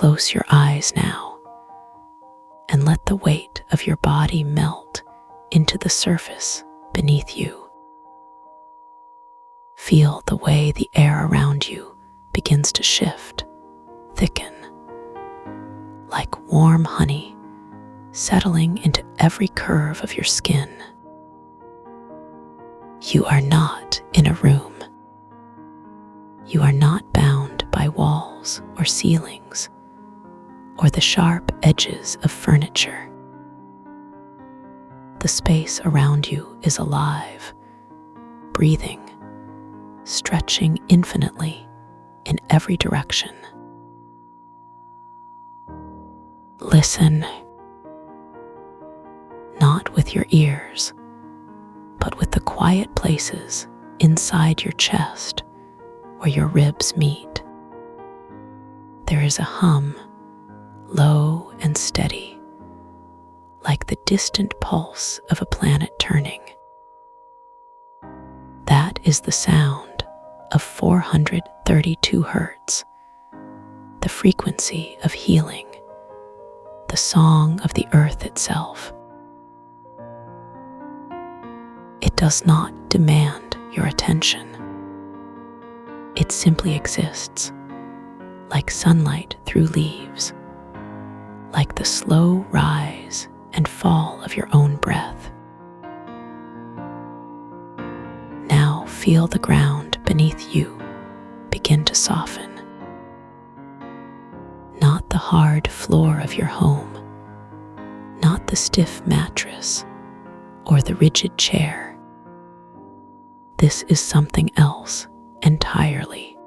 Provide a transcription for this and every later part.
Close your eyes now and let the weight of your body melt into the surface beneath you. Feel the way the air around you begins to shift, thicken, like warm honey settling into every curve of your skin. You are not in a room. You are not bound by walls or ceilings or the sharp edges of furniture. The space around you is alive, breathing, stretching infinitely in every direction. Listen, not with your ears, but with the quiet places inside your chest where your ribs meet. There is a hum, low and steady, like the distant pulse of a planet turning. That is the sound of 432 hertz, the frequency of healing, the song of the earth itself. It does not demand your attention. It simply exists, like sunlight through leaves, like the slow rise and fall of your own breath. Now feel the ground beneath you begin to soften. Not the hard floor of your home, not the stiff mattress or the rigid chair. This is something else entirely.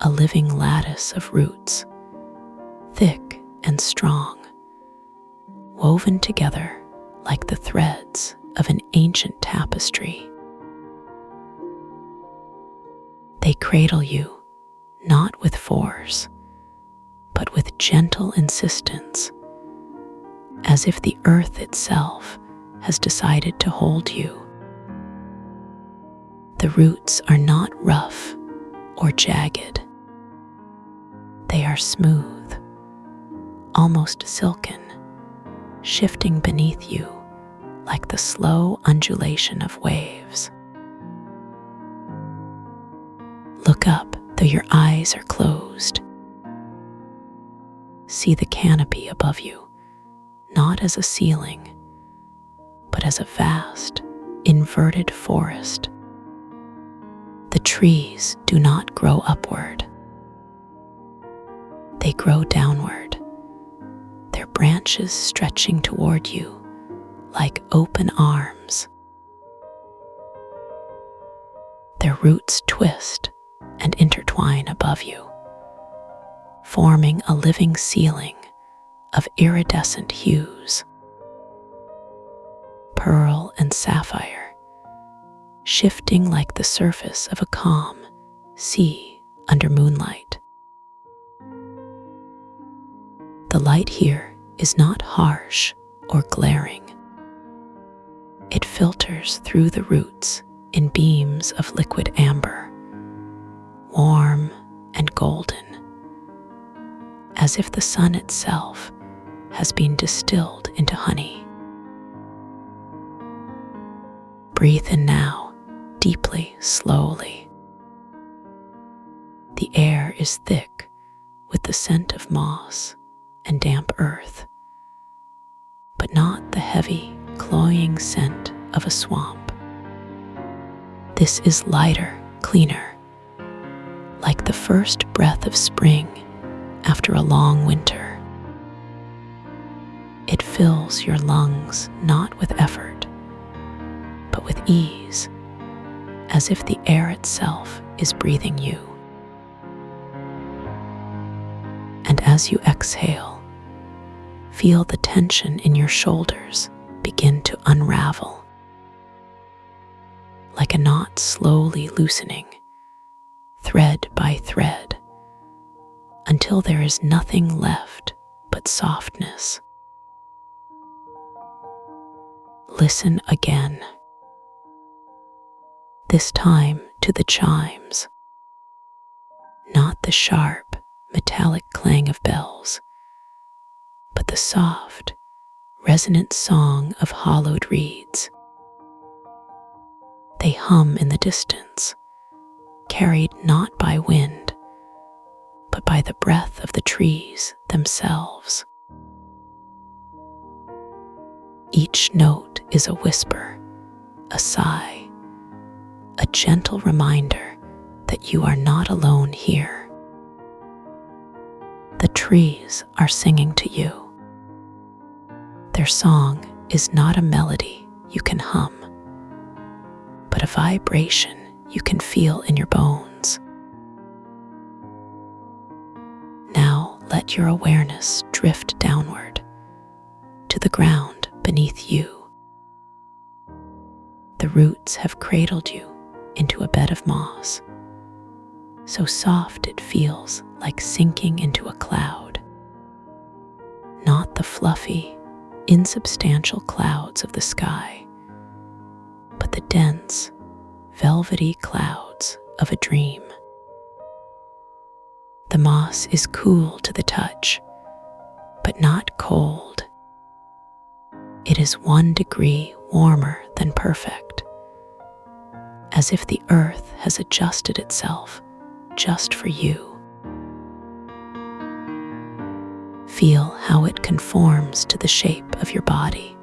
A living lattice of roots, thick and strong, woven together like the threads of an ancient tapestry. They cradle you, not with force, but with gentle insistence, as if the earth itself has decided to hold you. The roots are not rough or jagged. They are smooth, almost silken, shifting beneath you like the slow undulation of waves. Look up though your eyes are closed. See the canopy above you, not as a ceiling, but as a vast, inverted forest. The trees do not grow upward. They grow downward, their branches stretching toward you like open arms. Their roots twist and intertwine above you, forming a living ceiling of iridescent hues, pearl and sapphire, shifting like the surface of a calm sea under moonlight. The light here is not harsh or glaring. It filters through the roots in beams of liquid amber, warm and golden, as if the sun itself has been distilled into honey. Breathe in now, deeply, slowly. The air is thick with the scent of moss and damp earth, but not the heavy, cloying scent of a swamp. This is lighter, cleaner, like the first breath of spring after a long winter. It fills your lungs not with effort, but with ease, as if the air itself is breathing you. And as you exhale, feel the tension in your shoulders begin to unravel, like a knot slowly loosening, thread by thread, until there is nothing left but softness. Listen again, this time to the chimes, not the sharp, metallic clang of bells, but the soft, resonant song of hollowed reeds. They hum in the distance, carried not by wind, but by the breath of the trees themselves. Each note is a whisper, a sigh, a gentle reminder that you are not alone here. The trees are singing to you. Their song is not a melody you can hum, but a vibration you can feel in your bones. Now let your awareness drift downward to the ground beneath you. The roots have cradled you into a bed of moss, so soft it feels like sinking into a cloud. Not the fluffy, insubstantial clouds of the sky, but the dense, velvety clouds of a dream. The moss is cool to the touch, but not cold. It is 1 degree warmer than perfect, as if the earth has adjusted itself just for you. Feel how it conforms to the shape of your body,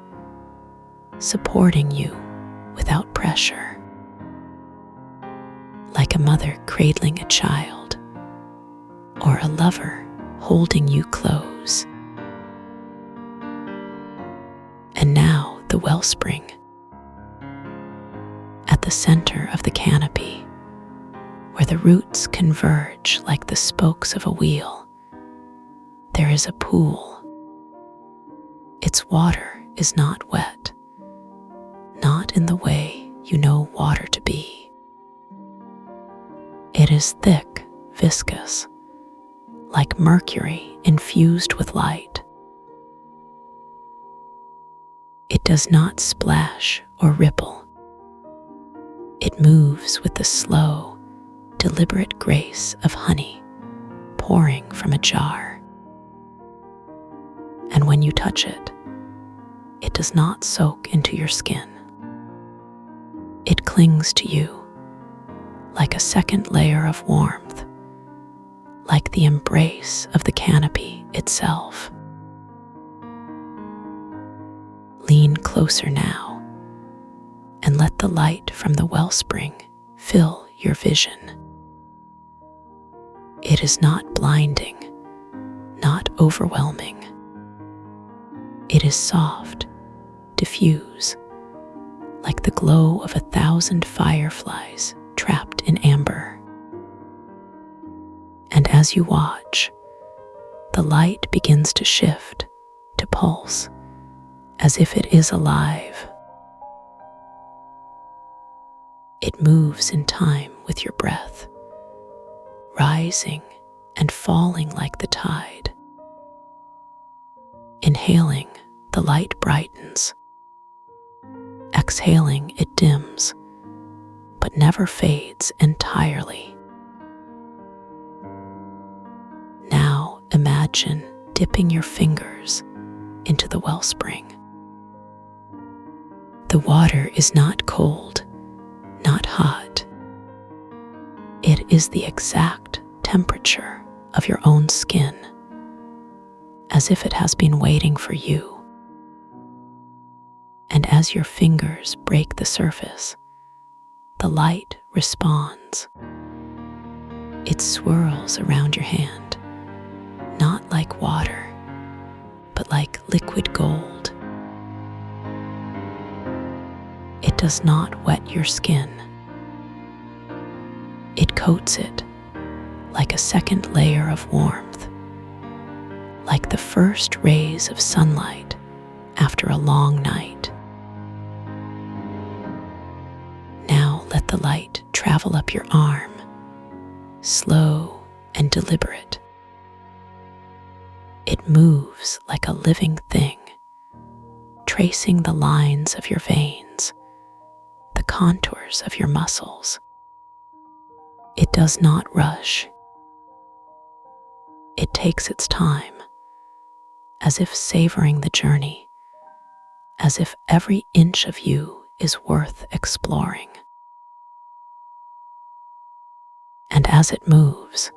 supporting you without pressure, like a mother cradling a child or a lover holding you close. And now the wellspring. At the center of the canopy, where the roots converge like the spokes of a wheel, there is a pool. Its water is not wet, not in the way you know water to be. It is thick, viscous, like mercury infused with light. It does not splash or ripple. It moves with the slow, deliberate grace of honey pouring from a jar. And when you touch it, it does not soak into your skin. It clings to you like a second layer of warmth, like the embrace of the canopy itself. Lean closer now and let the light from the wellspring fill your vision. It is not blinding, not overwhelming. It is soft, diffuse, like the glow of 1,000 fireflies trapped in amber. And as you watch, the light begins to shift, to pulse, as if it is alive. It moves in time with your breath, rising and falling like the tide. Inhaling, the light brightens. Exhaling, it dims, but never fades entirely. Now imagine dipping your fingers into the wellspring. The water is not cold, not hot. It is the exact temperature of your own skin, as if it has been waiting for you. And as your fingers break the surface, the light responds. It swirls around your hand, not like water, but like liquid gold. It does not wet your skin. It coats it like a second layer of warmth, like the first rays of sunlight after a long night. Now let the light travel up your arm, slow and deliberate. It moves like a living thing, tracing the lines of your veins, the contours of your muscles. It does not rush. It takes its time, as if savoring the journey, as if every inch of you is worth exploring. And as it moves,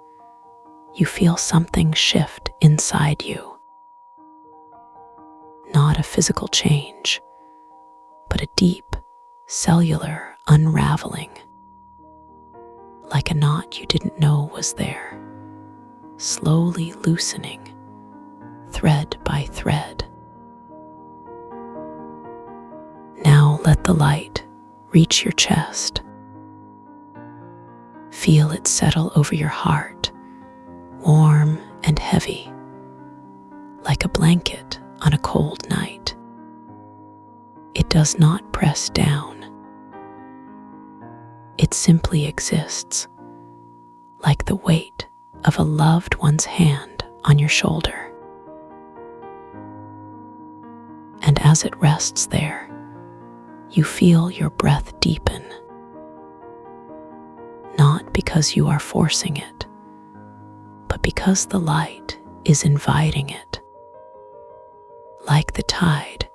you feel something shift inside you. Not a physical change, but a deep, cellular unraveling. Like a knot you didn't know was there, slowly loosening, thread by thread. Now let the light reach your chest. Feel it settle over your heart, warm and heavy, like a blanket on a cold night. It does not press down. It simply exists, like the weight of a loved one's hand on your shoulder. And as it rests there, you feel your breath deepen. Not because you are forcing it, but because the light is inviting it. Like the tide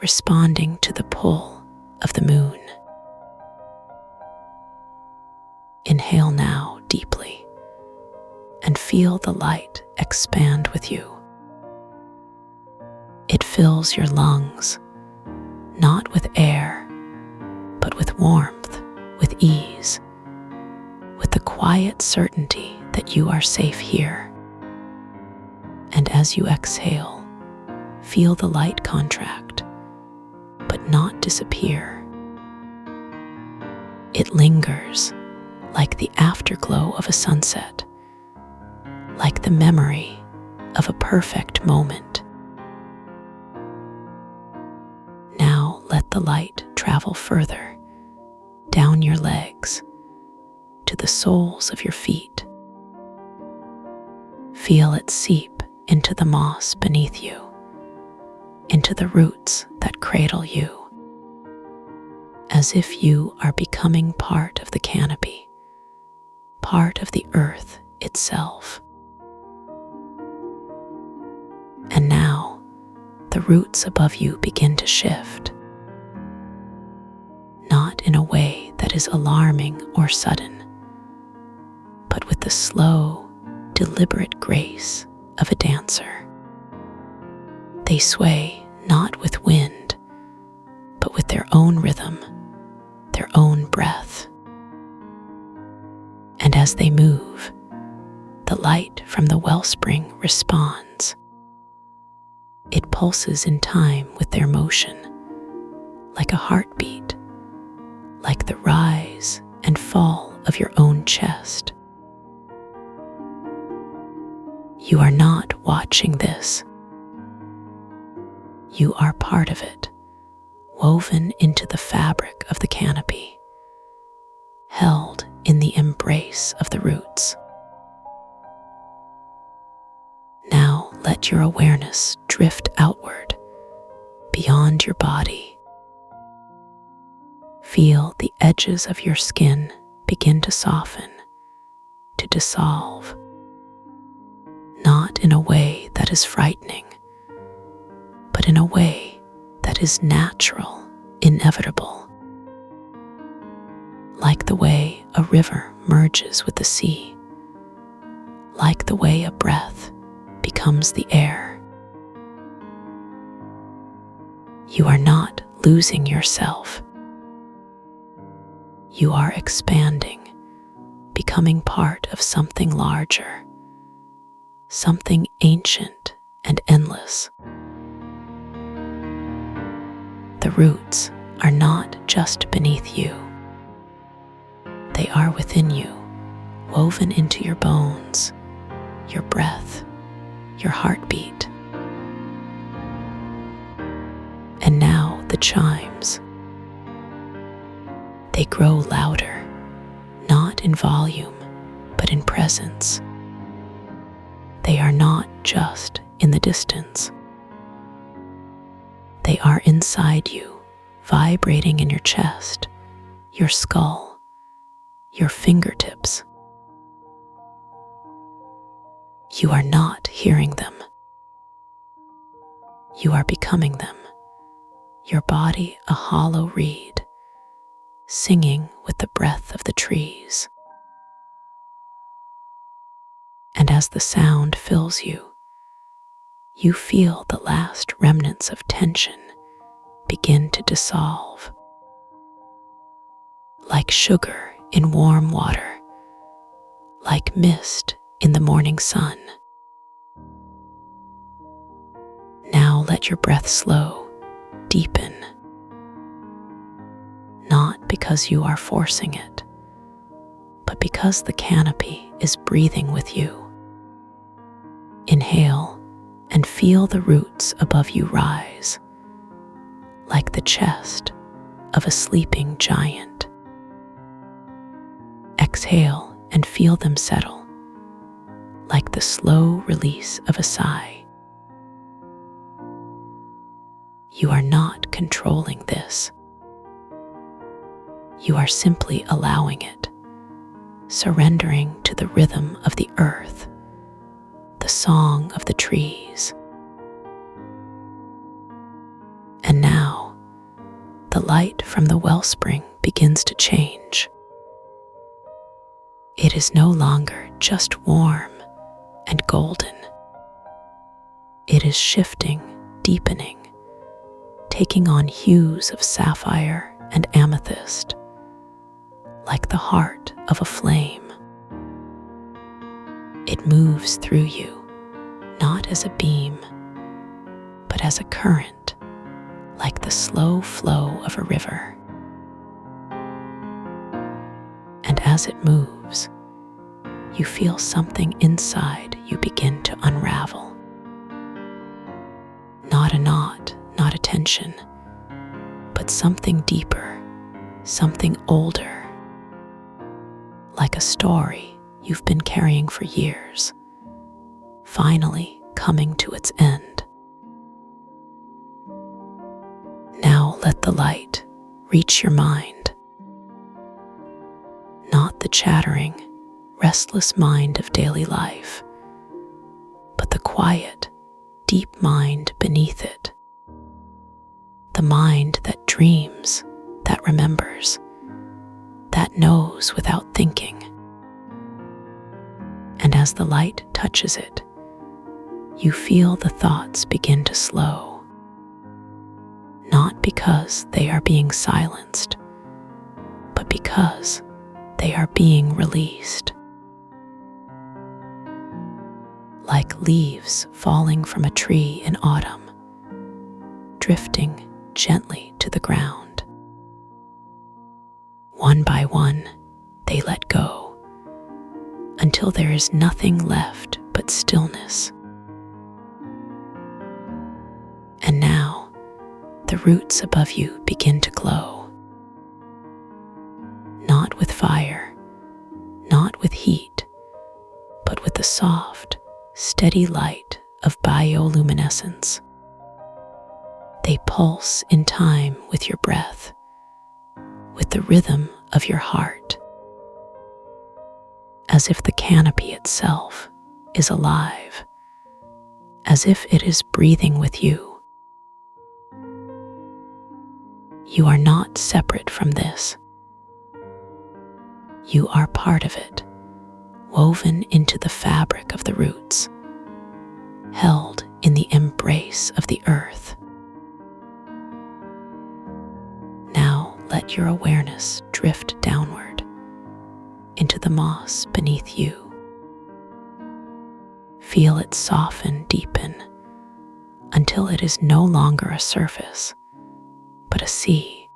responding to the pull of the moon. Inhale now deeply and feel the light expand with you. It fills your lungs, not with air, but with warmth, with ease, with the quiet certainty that you are safe here. And as you exhale, feel the light contract, but not disappear. It lingers like the afterglow of a sunset, like the memory of a perfect moment. Now let the light travel further, down your legs, to the soles of your feet. Feel it seep into the moss beneath you, into the roots that cradle you, as if you are becoming part of the canopy, part of the earth itself. And now, the roots above you begin to shift, not in a way that is alarming or sudden, but with the slow, deliberate grace of a dancer. They sway not with wind, but with their own rhythm, their own breath. And as they move, the light from the wellspring responds. It pulses in time with their motion, like a heartbeat, like the rise and fall of your own chest. You are not watching this. You are part of it, woven into the fabric of the canopy, held in the embrace of the roots. Now let your awareness drift outward, beyond your body. Feel the edges of your skin begin to soften, to dissolve, not in a way that is frightening, but in a way that is natural, inevitable. Like the way a river merges with the sea, like the way a breath becomes the air. You are not losing yourself. You are expanding, becoming part of something larger, something ancient and endless. The roots are not just beneath you. They are within you, woven into your bones, your breath, your heartbeat. And now the chimes. They grow louder, not in volume, but in presence. They are not just in the distance. They are inside you, vibrating in your chest, your skull, your fingertips. You are not hearing them. You are becoming them, your body a hollow reed, singing with the breath of the trees. And as the sound fills you, you feel the last remnants of tension begin to dissolve. Like sugar in warm water, like mist in the morning sun. Now let your breath slow, deepen. Not because you are forcing it, but because the canopy is breathing with you. Inhale and feel the roots above you rise, like the chest of a sleeping giant. Exhale and feel them settle, like the slow release of a sigh. You are not controlling this. You are simply allowing it, surrendering to the rhythm of the earth, the song of the trees. And now, the light from the wellspring begins to change. It is no longer just warm and golden. It is shifting, deepening, taking on hues of sapphire and amethyst, like the heart of a flame. It moves through you, not as a beam, but as a current, like the slow flow of a river. And as it moves, you feel something inside you begin to unravel. Not a knot, not a tension, but something deeper, something older, like a story you've been carrying for years, finally coming to its end. Now let the light reach your mind. Not the chattering, restless mind of daily life, but the quiet, deep mind beneath it. The mind that dreams, that remembers, that knows without thinking. And as the light touches it, you feel the thoughts begin to slow. Not because they are being silenced, but because they are being released. Like leaves falling from a tree in autumn, drifting gently to the ground. One by one, they let go, until there is nothing left but stillness. And now, the roots above you begin to glow. Not with fire, not with heat, but with the soft, steady light of bioluminescence. They pulse in time with your breath, with the rhythm of your heart, as if the canopy itself is alive, as if it is breathing with you. You are not separate from this. You are part of it, woven into the fabric of the roots, held in the embrace of the earth. Now let your awareness drift downward into the moss beneath you. Feel it soften, deepen, until it is no longer a surface, but a sea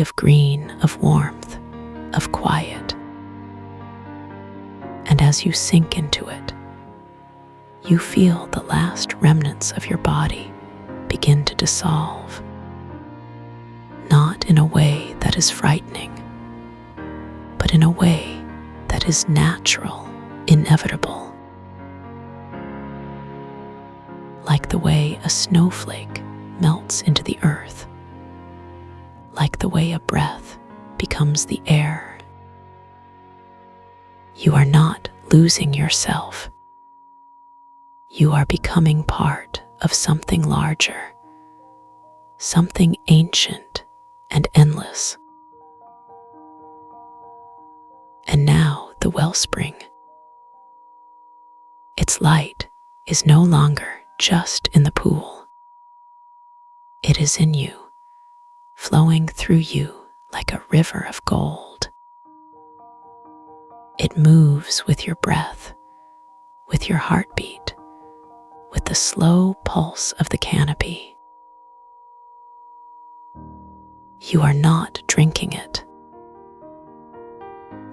of green, of warmth, of quiet. And as you sink into it, you feel the last remnants of your body begin to dissolve, not in a way that is frightening, but in a way that is natural, inevitable. Like the way a snowflake melts into the earth, like the way a breath becomes the air. You are not losing yourself. You are becoming part of something larger, something ancient and endless. And now the wellspring. Its light is no longer just in the pool. It is in you, flowing through you like a river of gold. It moves with your breath, with your heartbeat, with the slow pulse of the canopy. You are not drinking it.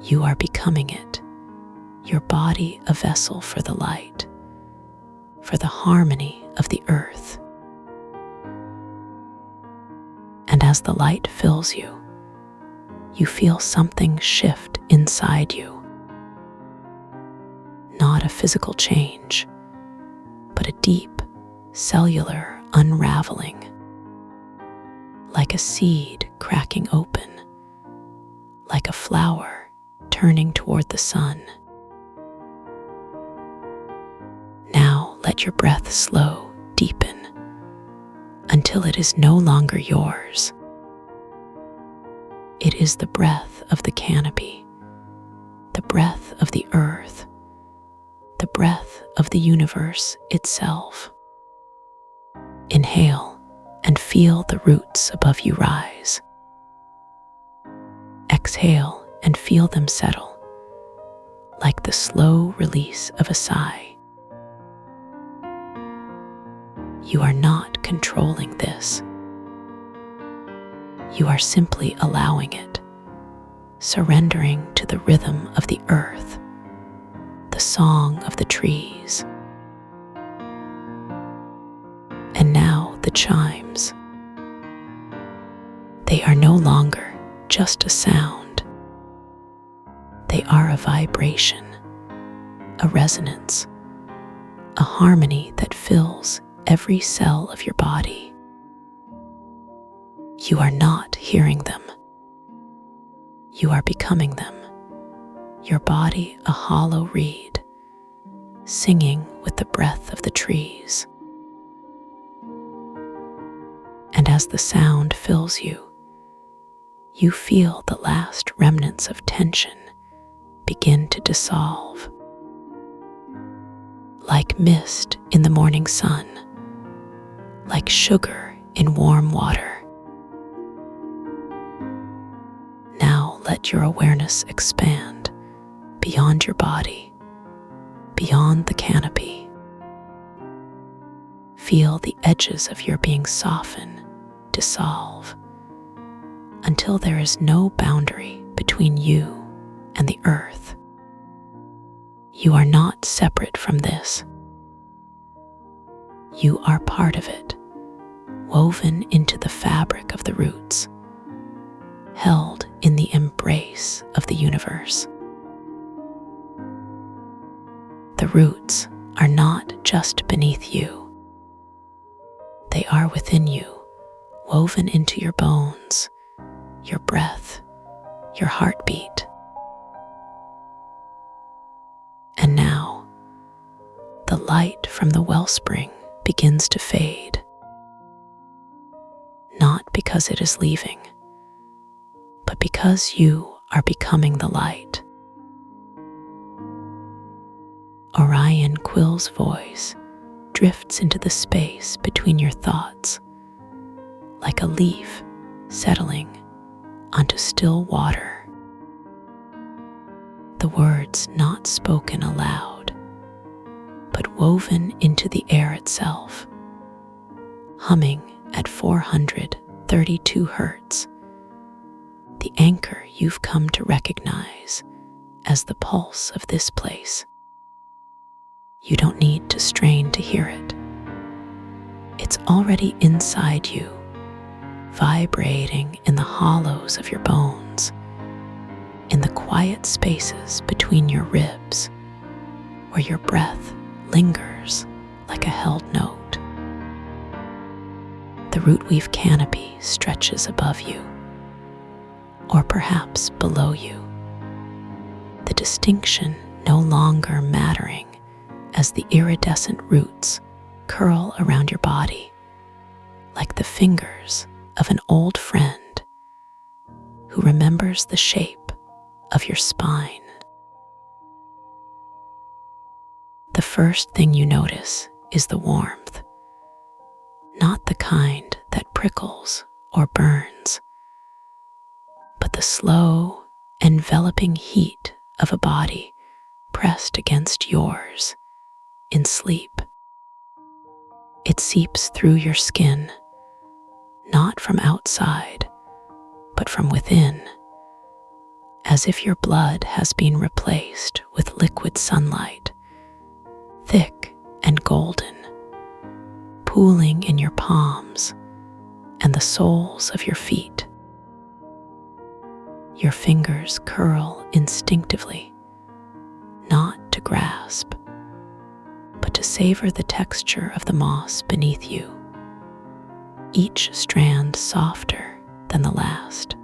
You are becoming it, your body a vessel for the light, for the harmony of the earth. And as the light fills you, you feel something shift inside you. Not a physical change, but a deep, cellular unraveling, like a seed cracking open, like a flower turning toward the sun. Now let your breath slow deepen until it is no longer yours. It is the breath of the canopy, the breath of the earth, the breath of the universe itself. Inhale and feel the roots above you rise. Exhale and feel them settle, like the slow release of a sigh. You are not controlling this. You are simply allowing it, surrendering to the rhythm of the earth, the song of the trees. And now the chimes. They are no longer just a sound. They are a vibration, a resonance, a harmony that fills every cell of your body. You are not hearing them. You are becoming them. Your body a hollow reed, singing with the breath of the trees. And as the sound fills you, you feel the last remnants of tension begin to dissolve. Like mist in the morning sun, like sugar in warm water. Now let your awareness expand beyond your body, beyond the canopy. Feel the edges of your being soften, dissolve, until there is no boundary between you and the earth. You are not separate from this. You are part of it, woven into the fabric of the roots, held in the embrace of the universe. The roots are not just beneath you. They are within you, woven into your bones, your breath, your heartbeat. And now, the light from the wellspring begins to fade. Not because it is leaving, but because you are becoming the light. Orion Quill's voice drifts into the space between your thoughts, like a leaf settling onto still water. The words not spoken aloud, but woven into the air itself, humming at 432 hertz, the anchor you've come to recognize as the pulse of this place. You don't need to strain to hear it. It's already inside you, vibrating in the hollows of your bones, in the quiet spaces between your ribs, where your breath lingers like a held note. The rootweave canopy stretches above you, or perhaps below you. The distinction no longer mattering as the iridescent roots curl around your body like the fingers of an old friend who remembers the shape of your spine. The first thing you notice is the warmth, not the kind that prickles or burns, but the slow, enveloping heat of a body pressed against yours in sleep. It seeps through your skin, not from outside, but from within, as if your blood has been replaced with liquid sunlight, thick and golden, pooling in your palms and the soles of your feet. Your fingers curl instinctively, not to grasp, but to savor the texture of the moss beneath you, each strand softer than the last,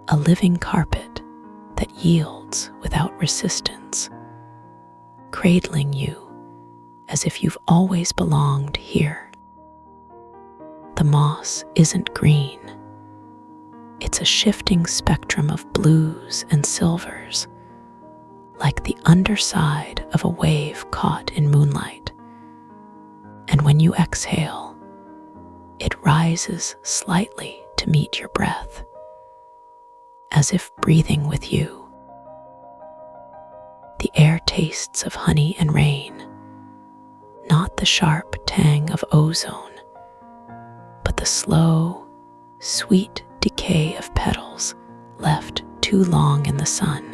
a living carpet that yields without resistance, cradling you as if you've always belonged here. The moss isn't green. It's a shifting spectrum of blues and silvers, like the underside of a wave caught in moonlight. And when you exhale, it rises slightly to meet your breath, as if breathing with you. The air tastes of honey and rain, not the sharp tang of ozone, but the slow, sweet decay of petals left too long in the sun,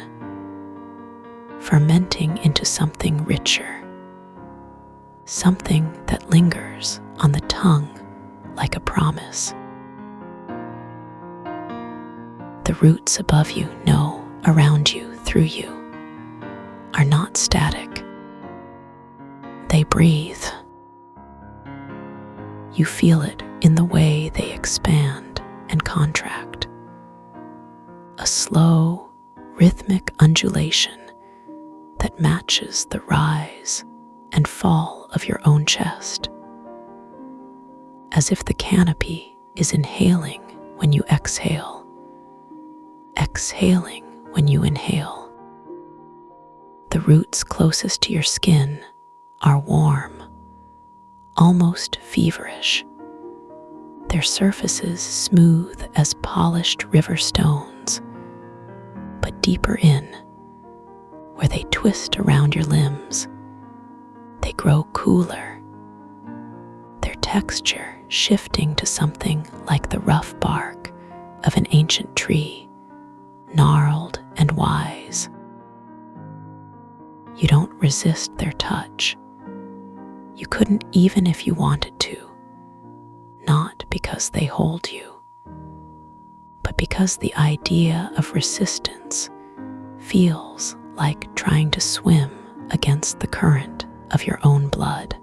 fermenting into something richer, something that lingers on the tongue like a promise. The roots above you know, around you, through you, are not static. They breathe. You feel it in the way they expand and contract. A slow, rhythmic undulation that matches the rise and fall of your own chest, as if the canopy is inhaling when you exhale, exhaling when you inhale. The roots closest to your skin are warm, almost feverish, their surfaces smooth as polished river stones, but deeper in, where they twist around your limbs, they grow cooler, their texture shifting to something like the rough bark of an ancient tree, gnarled and wise. You don't resist their touch. You couldn't even if you wanted to, not because they hold you, but because the idea of resistance feels like trying to swim against the current of your own blood.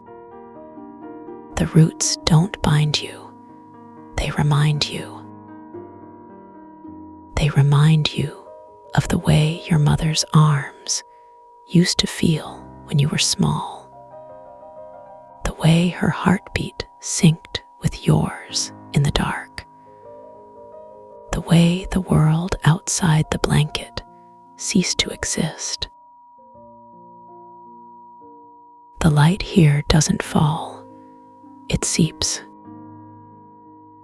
The roots don't bind you, they remind you. They remind you of the way your mother's arms used to feel when you were small, the way her heartbeat synced with yours in the dark, the way the world outside the blanket ceased to exist. The light here doesn't fall, it seeps.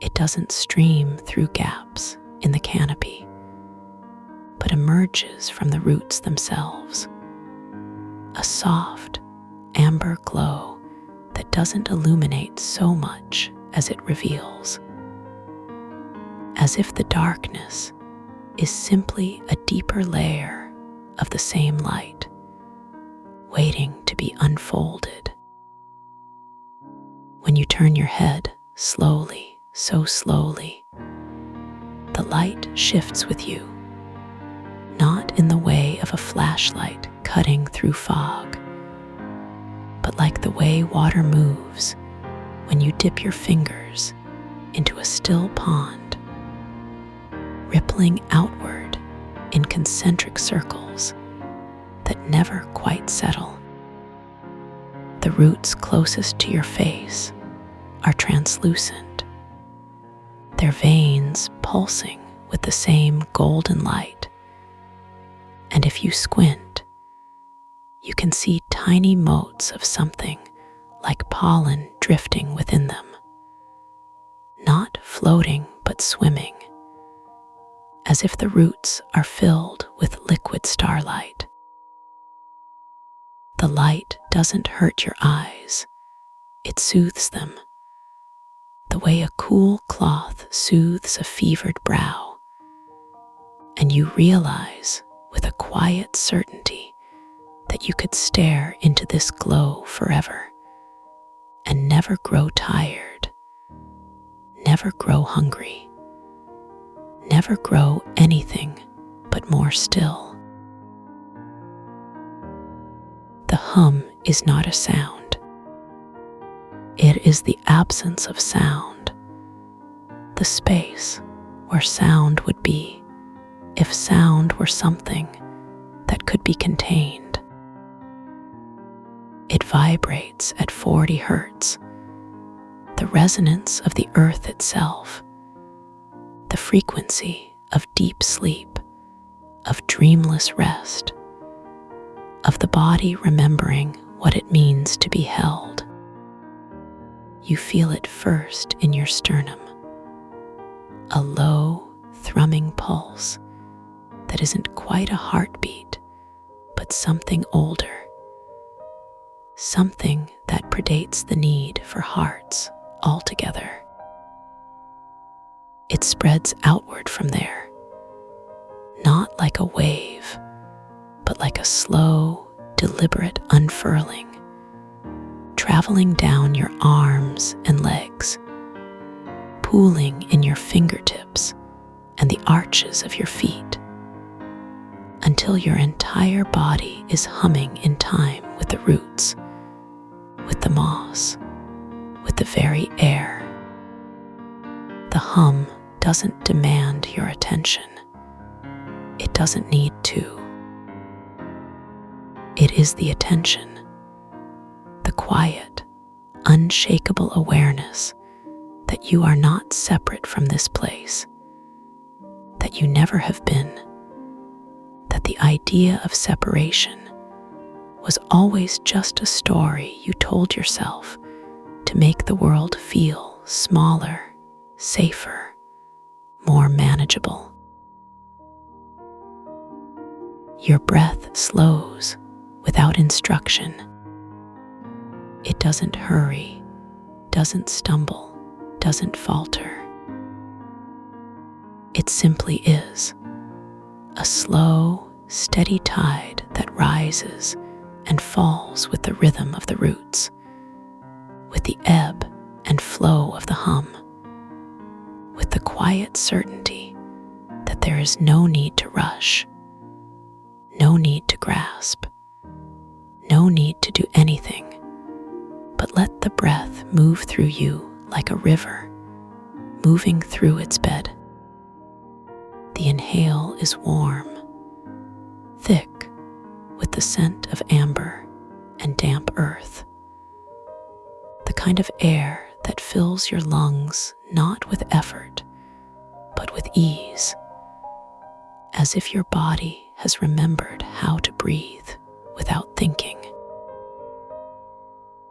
It doesn't stream through gaps in the canopy, but emerges from the roots themselves, a soft, amber glow that doesn't illuminate so much as it reveals, as if the darkness is simply a deeper layer of the same light, waiting to be unfolded. When you turn your head slowly, so slowly, the light shifts with you, not in the way of a flashlight cutting through fog, but like the way water moves when you dip your fingers into a still pond, rippling outward in concentric circles that never quite settle. The roots closest to your face are translucent, their veins pulsing with the same golden light. And if you squint, you can see tiny motes of something like pollen drifting within them, not floating but swimming, as if the roots are filled with liquid starlight. The light doesn't hurt your eyes, it soothes them, the way a cool cloth soothes a fevered brow. And you realize with a quiet certainty that you could stare into this glow forever and never grow tired, never grow hungry, never grow anything but more still. The hum is not a sound. It is the absence of sound, the space where sound would be if sound were something that could be contained. It vibrates at 40 hertz, the resonance of the earth itself, the frequency of deep sleep, of dreamless rest, of the body remembering what it means to be held. You feel it first in your sternum, a low, thrumming pulse that isn't quite a heartbeat, but something older, something that predates the need for hearts altogether. It spreads outward from there, not like a wave, but like a slow, deliberate unfurling, traveling down your arms and legs, pooling in your fingertips and the arches of your feet, until your entire body is humming in time with the roots, with the moss, with the very air. The hum doesn't demand your attention. It doesn't need to. It is the attention, the quiet, unshakable awareness that you are not separate from this place, that you never have been, that the idea of separation was always just a story you told yourself to make the world feel smaller, safer, more manageable. Your breath slows without instruction. It doesn't hurry, doesn't stumble, doesn't falter. It simply is, a slow, steady tide that rises and falls with the rhythm of the roots, with the ebb and flow of the hum, with the quiet certainty that there is no need to rush, no need to grasp, no need to do anything, but let the breath move through you like a river, moving through its bed. The inhale is warm, thick, with the scent of amber and damp earth, the kind of air that fills your lungs not with effort, but with ease, as if your body has remembered how to breathe without thinking.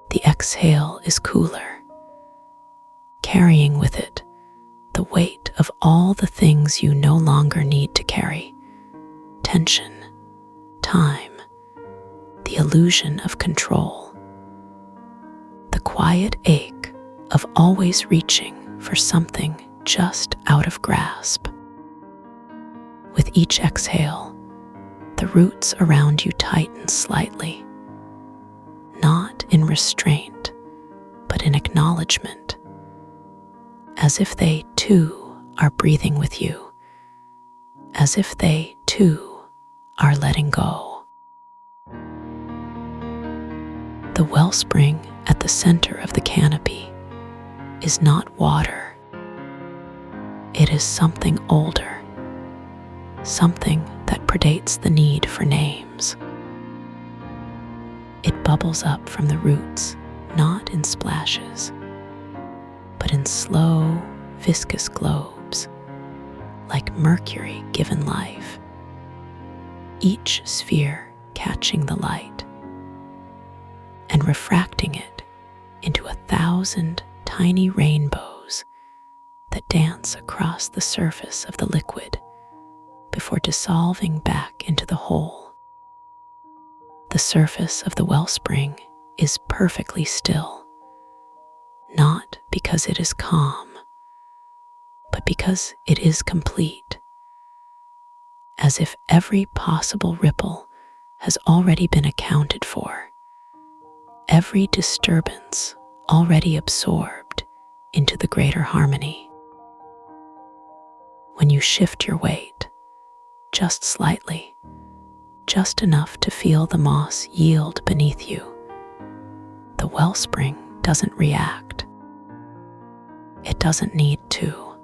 The exhale is cooler, carrying with it the weight of all the things you no longer need to carry: tension, time, the illusion of control, the quiet ache of always reaching for something just out of grasp. With each exhale, the roots around you tighten slightly, not in restraint, but in acknowledgement, as if they too are breathing with you, as if they too are letting go. The wellspring at the center of the canopy is not water. It is something older, something that predates the need for names. It bubbles up from the roots, not in splashes, but in slow, viscous globes, like mercury given life, each sphere catching the light and refracting it into 1,000 tiny rainbows that dance across the surface of the liquid before dissolving back into the whole. The surface of the wellspring is perfectly still, not because it is calm, but because it is complete, as if every possible ripple has already been accounted for, every disturbance already absorbed into the greater harmony. When you shift your weight, just slightly, just enough to feel the moss yield beneath you, the wellspring doesn't react. It doesn't need to.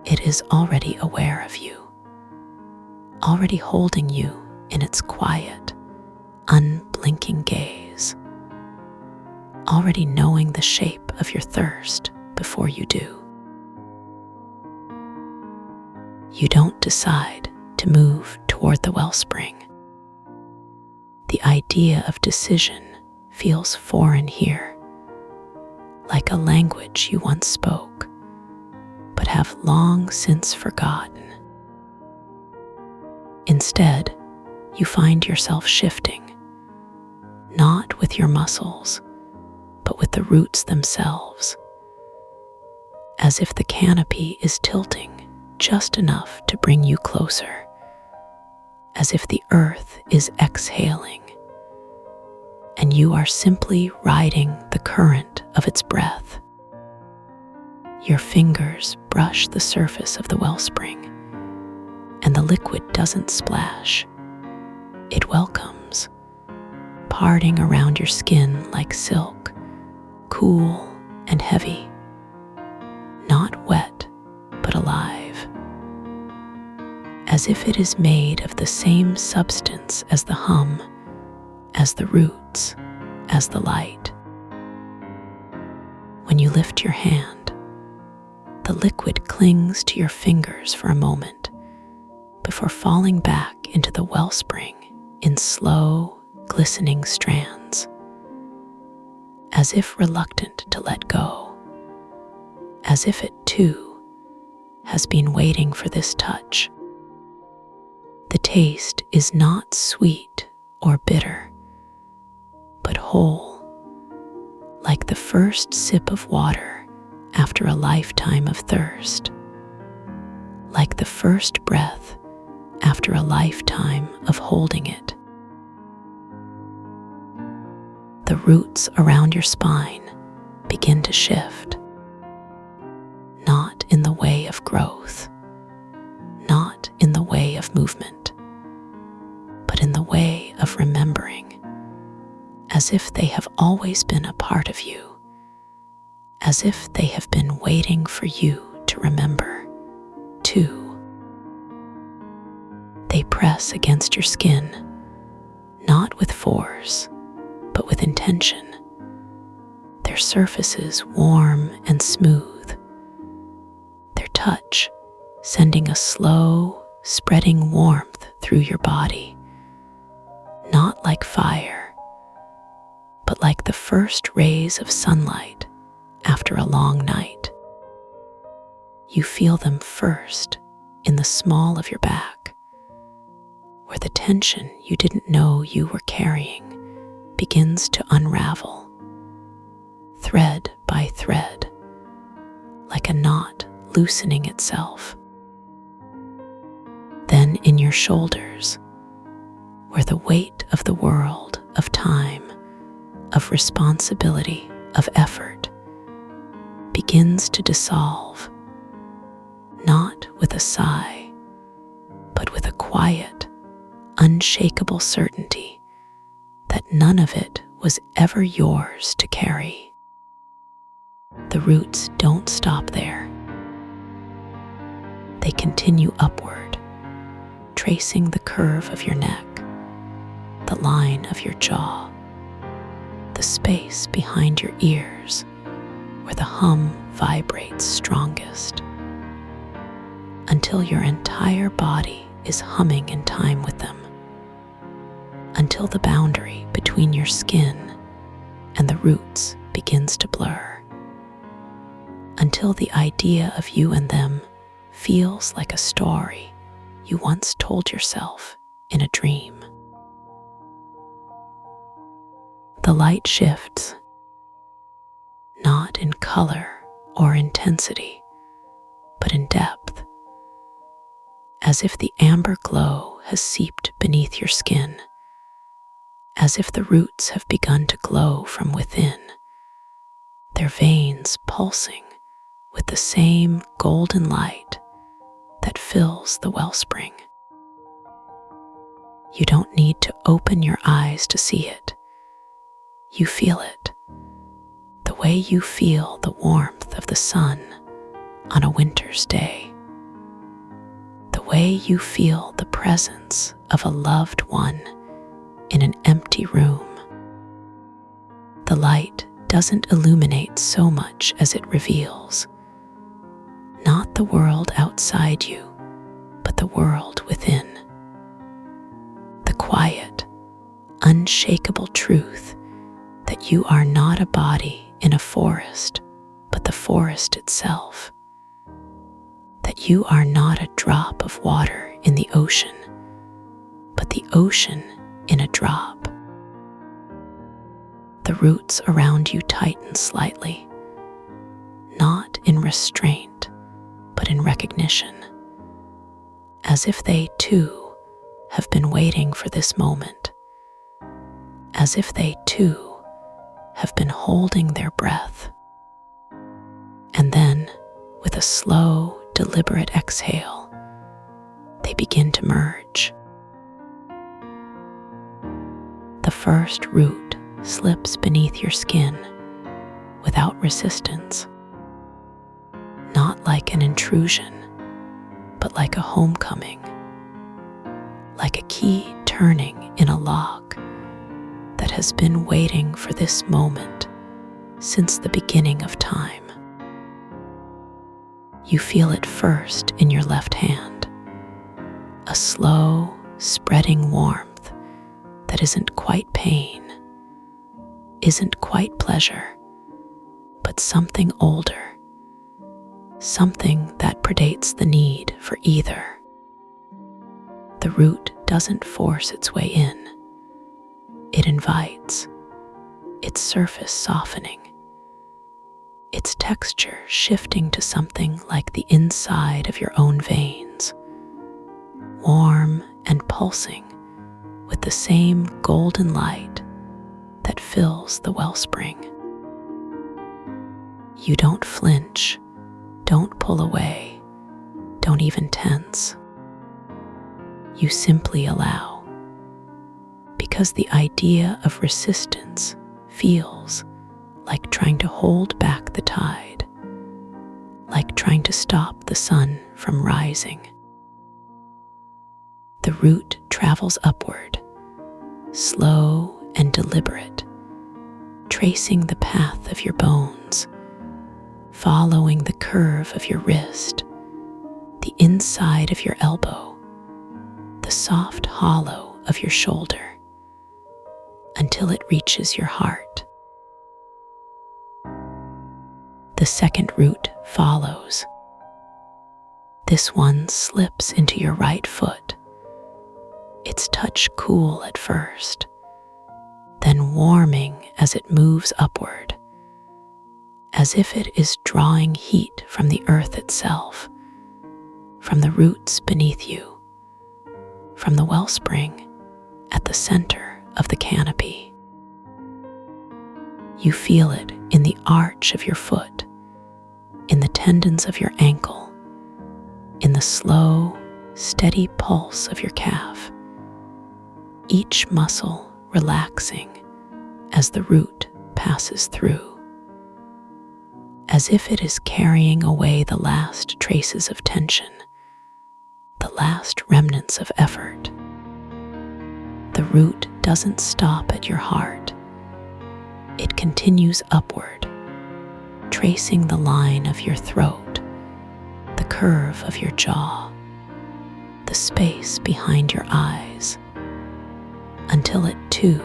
It is already aware of you, already holding you in its quiet, unblinking gaze, already knowing the shape of your thirst before you do. You don't decide to move toward the wellspring. The idea of decision feels foreign here, like a language you once spoke, but have long since forgotten. Instead, you find yourself shifting, not with your muscles, but with the roots themselves, as if the canopy is tilting just enough to bring you closer, as if the earth is exhaling, and you are simply riding the current of its breath. Your fingers brush the surface of the wellspring, and the liquid doesn't splash. It welcomes, parting around your skin like silk, cool and heavy, not wet, but alive, as if it is made of the same substance as the hum, as the roots, as the light. When you lift your hand, the liquid clings to your fingers for a moment before falling back into the wellspring in slow, glistening strands, as if reluctant to let go, as if it too has been waiting for this touch. The taste is not sweet or bitter, but whole, like the first sip of water after a lifetime of thirst, like the first breath after a lifetime of holding it. The roots around your spine begin to shift, not in the way of growth, not in the way of movement, but in the way of remembering, as if they have always been a part of you, as if they have been waiting for you to remember, too. They press against your skin, not with force, but with intention, their surfaces warm and smooth, their touch sending a slow, spreading warmth through your body, not like fire, but like the first rays of sunlight after a long night. You feel them first in the small of your back, where the tension you didn't know you were carrying begins to unravel, thread by thread, like a knot loosening itself. Then in your shoulders, where the weight of the world, of time, of responsibility, of effort, begins to dissolve, not with a sigh, but with a quiet, unshakable certainty that none of it was ever yours to carry. The roots don't stop there. They continue upward, tracing the curve of your neck, the line of your jaw, the space behind your ears where the hum vibrates strongest, until your entire body is humming in time with them, until the boundary between your skin and the roots begins to blur, until the idea of you and them feels like a story you once told yourself in a dream. The light shifts, not in color or intensity, but in depth, as if the amber glow has seeped beneath your skin, as if the roots have begun to glow from within, their veins pulsing with the same golden light that fills the wellspring. You don't need to open your eyes to see it. You feel it, the way you feel the warmth of the sun on a winter's day, the way you feel the presence of a loved one in an empty room. The light doesn't illuminate so much as it reveals, not the world outside you, but the world within. The quiet, unshakable truth that you are not a body in a forest, but the forest itself. That you are not a drop of water in the ocean, but the ocean in a drop. The roots around you tighten slightly, not in restraint, but in recognition, as if they too have been waiting for this moment, as if they too have been holding their breath. And then, with a slow, deliberate exhale, they begin to merge. The first root slips beneath your skin without resistance, not like an intrusion, but like a homecoming, like a key turning in a lock that has been waiting for this moment since the beginning of time. You feel it first in your left hand, a slow, spreading warmth that isn't quite pain, isn't quite pleasure, but something older, something that predates the need for either. The root doesn't force its way in. It invites, its surface softening, its texture shifting to something like the inside of your own veins, warm and pulsing with the same golden light that fills the wellspring. You don't flinch, don't pull away, don't even tense. You simply allow, because the idea of resistance feels like trying to hold back the tide, like trying to stop the sun from rising. The root travels upward, slow and deliberate, tracing the path of your bones, following the curve of your wrist, the inside of your elbow, the soft hollow of your shoulder, until it reaches your heart. The second root follows. This one slips into your right foot, its touch cool at first, then warming as it moves upward, as if it is drawing heat from the earth itself, from the roots beneath you, from the wellspring at the center of the canopy. You feel it in the arch of your foot, in the tendons of your ankle, in the slow, steady pulse of your calf, each muscle relaxing as the root passes through, as if it is carrying away the last traces of tension, the last remnants of effort. The root doesn't stop at your heart. It continues upward, tracing the line of your throat, the curve of your jaw, the space behind your eyes, until it too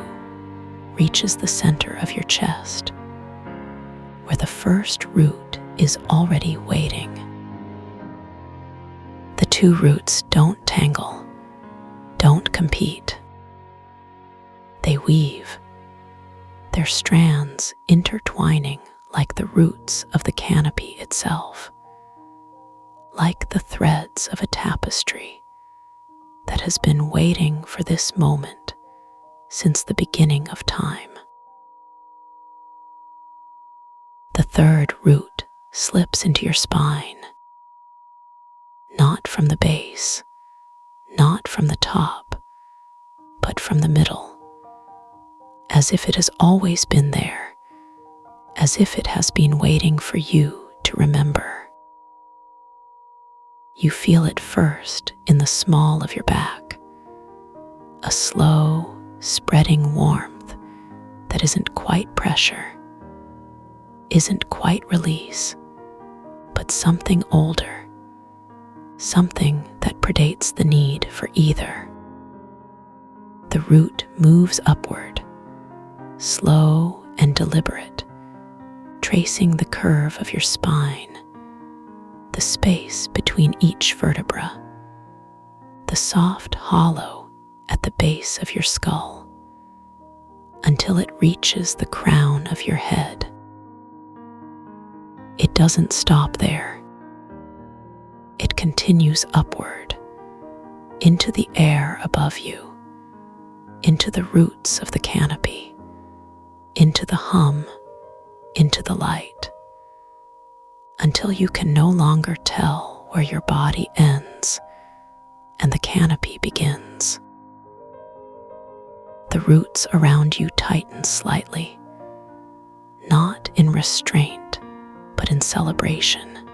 reaches the center of your chest, where the first root is already waiting. The two roots don't tangle, don't compete. They weave, their strands intertwining like the roots of the canopy itself, like the threads of a tapestry that has been waiting for this moment since the beginning of time. The third root slips into your spine, not from the base, not from the top, but from the middle, as if it has always been there, as if it has been waiting for you to remember. You feel it first in the small of your back, a slow, spreading warmth that isn't quite pressure, isn't quite release, but something older, something that predates the need for either. The root moves upward, slow and deliberate, tracing the curve of your spine, the space between each vertebra, the soft hollow at the base of your skull, until it reaches the crown of your head. It doesn't stop there. It continues upward, into the air above you, into the roots of the canopy, into the hum, into the light, until you can no longer tell where your body ends and the canopy begins. The roots around you tighten slightly, not in restraint, but in celebration,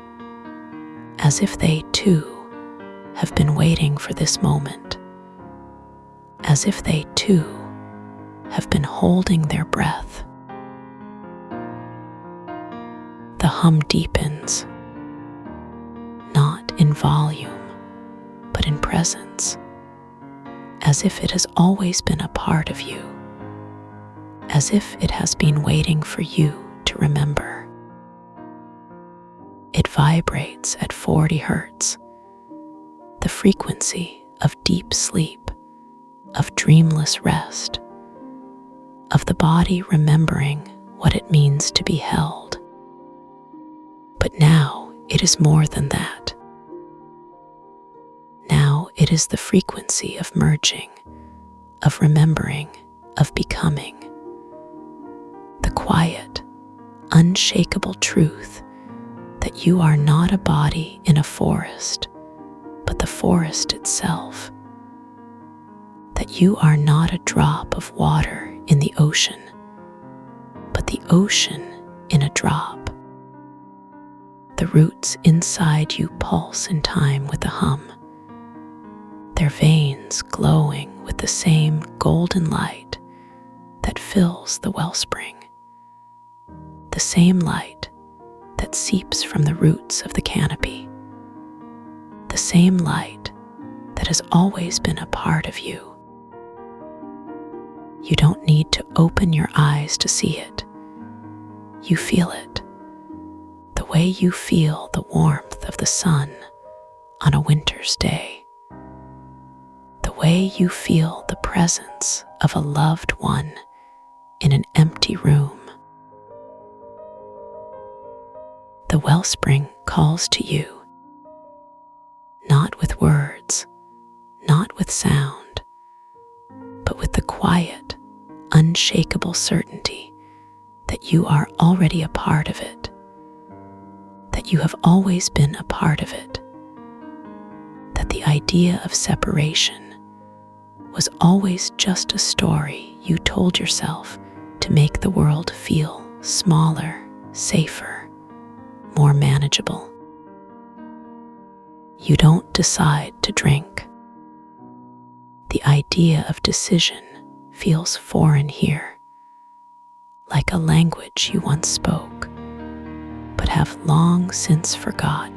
as if they too have been waiting for this moment, as if they too have been holding their breath. The hum deepens, not in volume, but in presence, as if it has always been a part of you, as if it has been waiting for you to remember. It vibrates at 40 hertz, the frequency of deep sleep, of dreamless rest, of the body remembering what it means to be held. But now it is more than that. Now it is the frequency of merging, of remembering, of becoming. The quiet, unshakable truth that you are not a body in a forest, but the forest itself. That you are not a drop of water in the ocean, but the ocean in a drop. The roots inside you pulse in time with the hum, their veins glowing with the same golden light that fills the wellspring, the same light that seeps from the roots of the canopy, the same light that has always been a part of you. You don't need to open your eyes to see it. You feel it, the way you feel the warmth of the sun on a winter's day, the way you feel the presence of a loved one in an empty room. The wellspring calls to you, not with words, not with sound, but with the quiet, unshakable certainty that you are already a part of it, that you have always been a part of it, that the idea of separation was always just a story you told yourself to make the world feel smaller, safer, more manageable. You don't decide to drink. The idea of decision feels foreign here, like a language you once spoke, but have long since forgotten.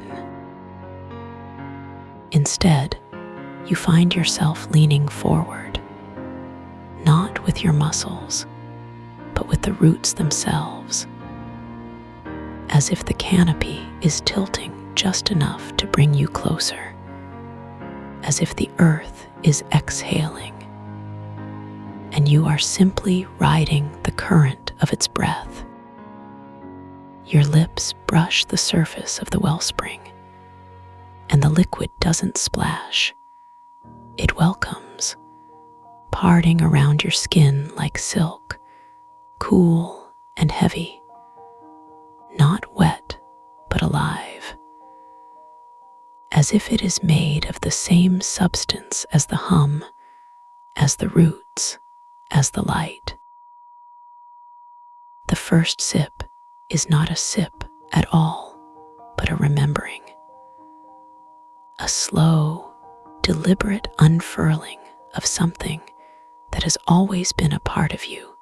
Instead, you find yourself leaning forward, not with your muscles, but with the roots themselves, as if the canopy is tilting just enough to bring you closer, as if the earth is exhaling, and you are simply riding the current of its breath. Your lips brush the surface of the wellspring, and the liquid doesn't splash. It welcomes, parting around your skin like silk, cool and heavy, not wet but alive, as if it is made of the same substance as the hum, as the roots, as the light. The first sip is not a sip at all, but a remembering. A slow, deliberate unfurling of something that has always been a part of you.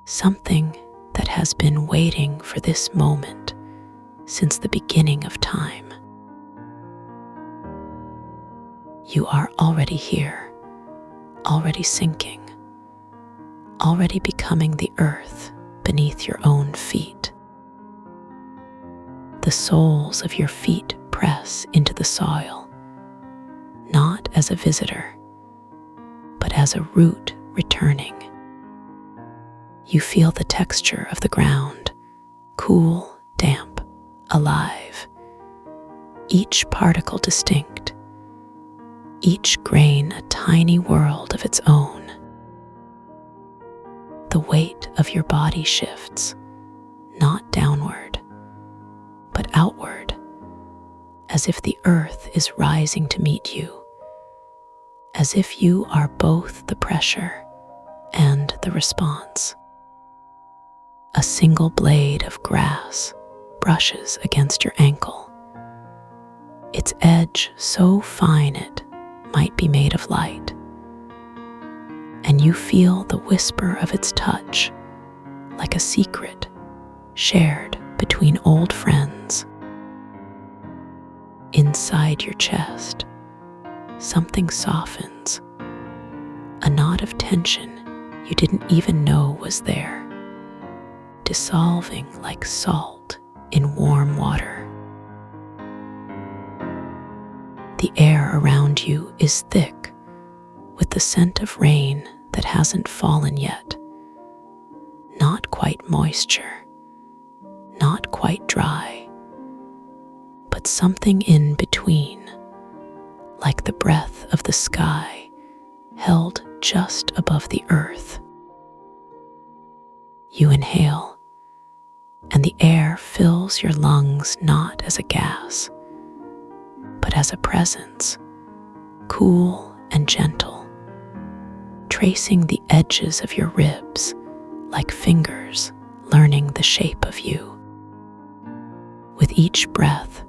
Something that has been waiting for this moment since the beginning of time. You are already here, already sinking, already becoming the earth beneath your own feet. The soles of your feet press into the soil, not as a visitor, but as a root returning. You feel the texture of the ground, cool, damp, alive, each particle distinct, each grain a tiny world of its own. The weight of your body shifts, not downward, but outward, as if the earth is rising to meet you, as if you are both the pressure and the response. A single blade of grass brushes against your ankle, its edge so fine it might be made of light, and you feel the whisper of its touch like a secret shared between old friends. Inside your chest, something softens, a knot of tension you didn't even know was there, dissolving like salt in warm water. The air around you is thick with the scent of rain that hasn't fallen yet. Not quite moisture, not quite dry, but something in between, like the breath of the sky held just above the earth. You inhale, and the air fills your lungs not as a gas, but as a presence, cool and gentle, tracing the edges of your ribs like fingers learning the shape of you. With each breath,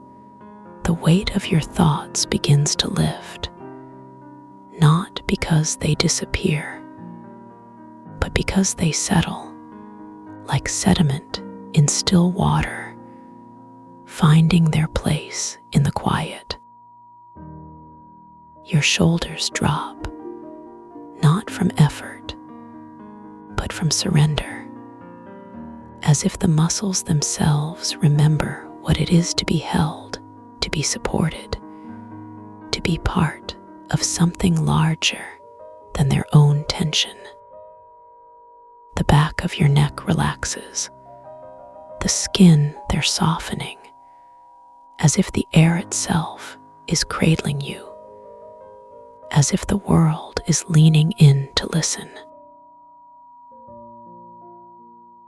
the weight of your thoughts begins to lift, not because they disappear, but because they settle, like sediment in still water, finding their place in the quiet. Your shoulders drop, not from effort, but from surrender, as if the muscles themselves remember what it is to be held, to be supported, to be part of something larger than their own tension. The back of your neck relaxes, the skin they're softening, as if the air itself is cradling you, as if the world is leaning in to listen.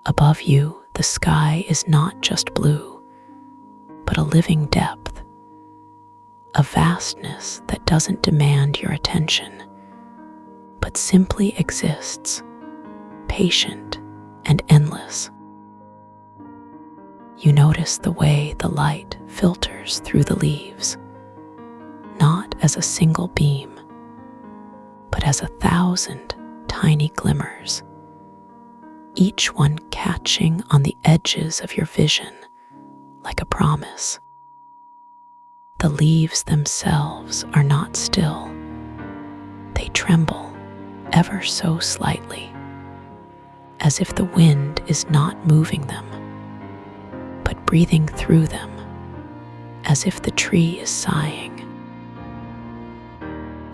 Above you, the sky is not just blue, but a living depth, a vastness that doesn't demand your attention, but simply exists, patient and endless. You notice the way the light filters through the leaves, not as a single beam, but as 1,000 tiny glimmers, each one catching on the edges of your vision like a promise. The leaves themselves are not still. They tremble ever so slightly, as if the wind is not moving them, but breathing through them, as if the tree is sighing.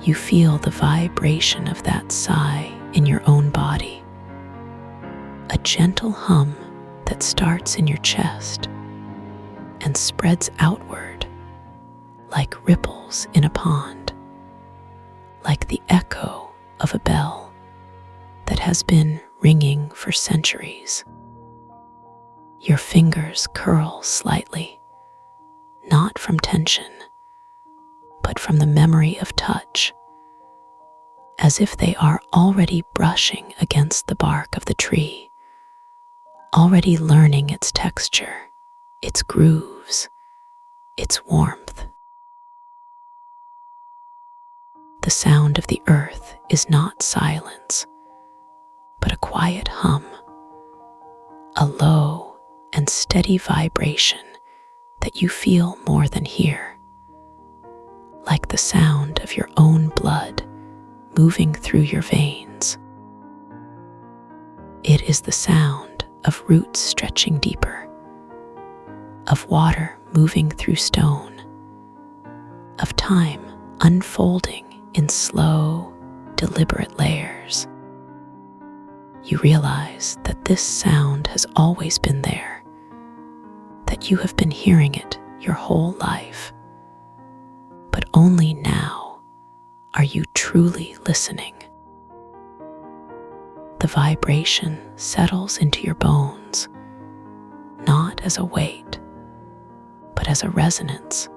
You feel the vibration of that sigh in your own body, a gentle hum that starts in your chest and spreads outward like ripples in a pond, like the echo of a bell that has been ringing for centuries. Your fingers curl slightly, not from tension, but from the memory of touch, as if they are already brushing against the bark of the tree, already learning its texture, its grooves, its warmth. The sound of the earth is not silence, but a quiet hum, a low and steady vibration that you feel more than hear, like the sound of your own blood moving through your veins. It is the sound of roots stretching deeper, of water moving through stone, of time unfolding in slow, deliberate layers. You realize that this sound has always been there, that you have been hearing it your whole life, but only now are you truly listening. The vibration settles into your bones, not as a weight, but as a resonance,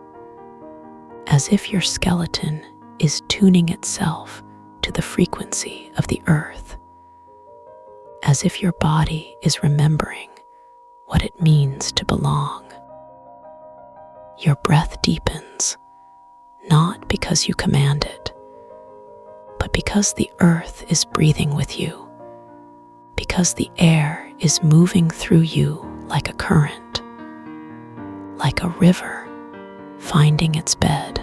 as if your skeleton is tuning itself to the frequency of the earth, as if your body is remembering what it means to belong. Your breath deepens, not because you command it, but because the earth is breathing with you, because the air is moving through you like a current, like a river finding its bed.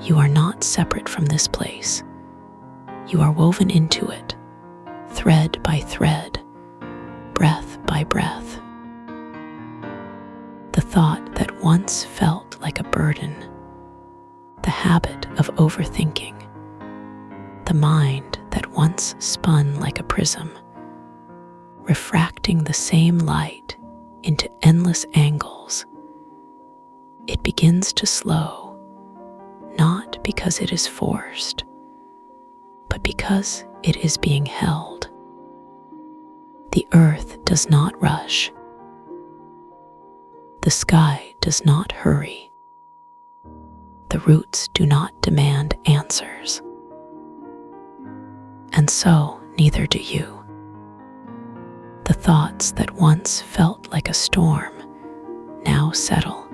You are not separate from this place. You are woven into it, thread by thread, breath by breath. The thought that once felt like a burden, the habit of overthinking, the mind that once spun like a prism, refracting the same light into endless angles. It begins to slow, not because it is forced, but because it is being held. The earth does not rush. The sky does not hurry. The roots do not demand answers. And so neither do you. The thoughts that once felt like a storm now settle,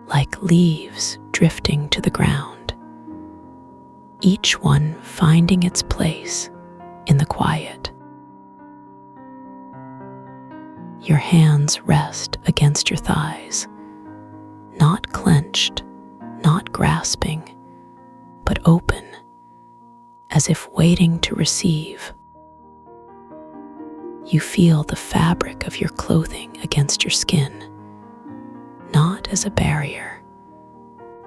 like leaves drifting to the ground, each one finding its place in the quiet. Your hands rest against your thighs, not clenched, not grasping, but open, as if waiting to receive. You feel the fabric of your clothing against your skin, not as a barrier,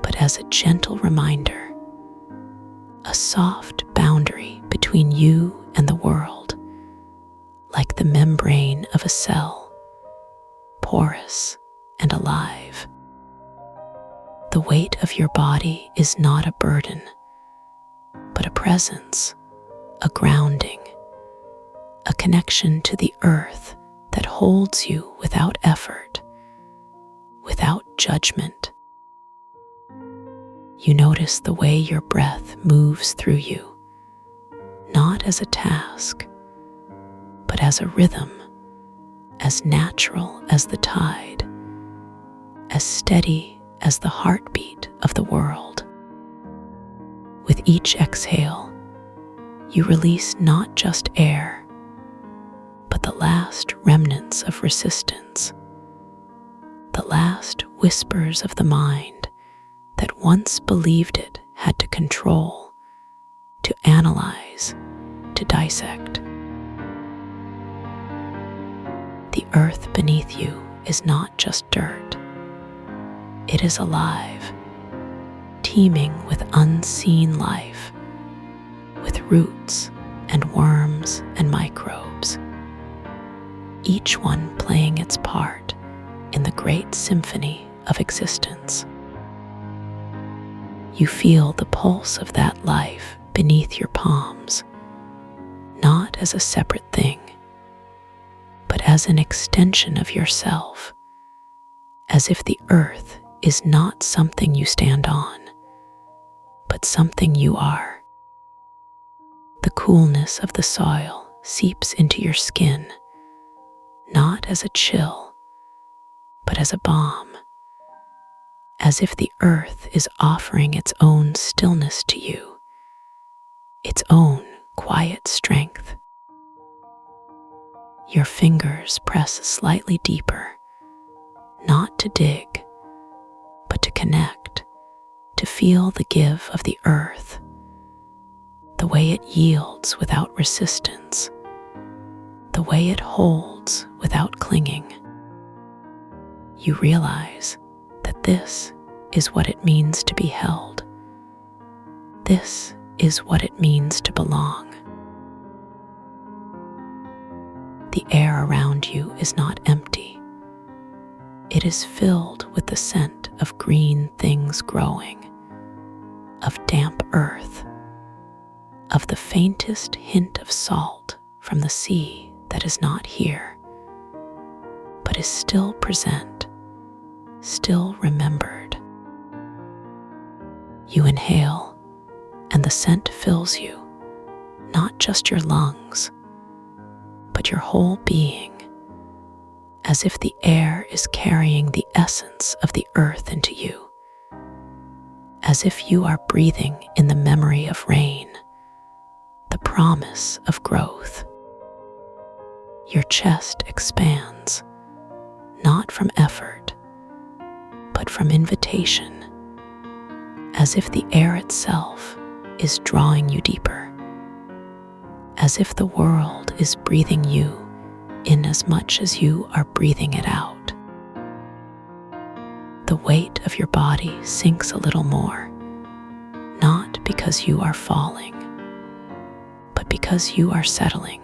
but as a gentle reminder, a soft boundary between you and the world, like the membrane of a cell, porous and alive. The weight of your body is not a burden, but a presence, a grounding, a connection to the earth that holds you without effort, without judgment. You notice the way your breath moves through you, not as a task, but as a rhythm, as natural as the tide, as steady as the heartbeat of the world. With each exhale, you release not just air, but the last remnants of resistance, the last whispers of the mind that once believed it had to control, to analyze, to dissect. The earth beneath you is not just dirt. It is alive, teeming with unseen life, with roots and worms and microbes, each one playing its part in the great symphony of existence. You feel the pulse of that life beneath your palms, not as a separate thing, but as an extension of yourself, as if the earth is not something you stand on, but something you are. The coolness of the soil seeps into your skin, not as a chill, but as a balm, as if the earth is offering its own stillness to you, its own quiet strength. Your fingers press slightly deeper, not to dig, but to connect, to feel the give of the earth, the way it yields without resistance, the way it holds without clinging. You realize that this is what it means to be held. This is what it means to belong. The air around you is not empty. It is filled with the scent of green things growing, of damp earth, of the faintest hint of salt from the sea that is not here, but is still present, still remembered. You inhale, and the scent fills you, not just your lungs, but your whole being, as if the air is carrying the essence of the earth into you, as if you are breathing in the memory of rain, the promise of growth. Your chest expands, not from effort, but from invitation, as if the air itself is drawing you deeper, as if the world is breathing you in as much as you are breathing it out. The weight of your body sinks a little more, not because you are falling, but because you are settling,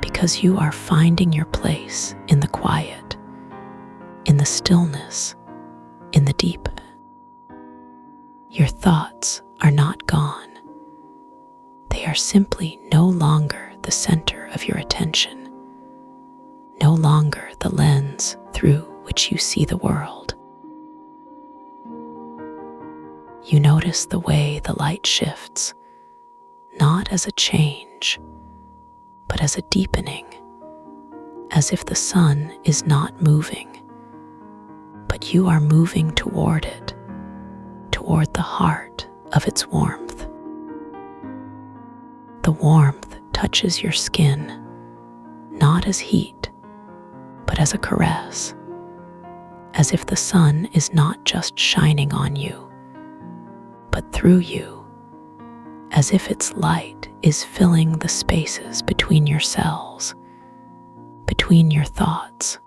because you are finding your place in the quiet, in the stillness, in the deep. Your thoughts are not gone. They are simply no longer the center of your attention, no longer the lens through which you see the world. You notice the way the light shifts, not as a change, but as a deepening, as if the sun is not moving, but you are moving toward it, toward the heart of its warmth. The warmth touches your skin, not as heat, but as a caress, as if the sun is not just shining on you, but through you, as if its light is filling the spaces between your cells, between your thoughts.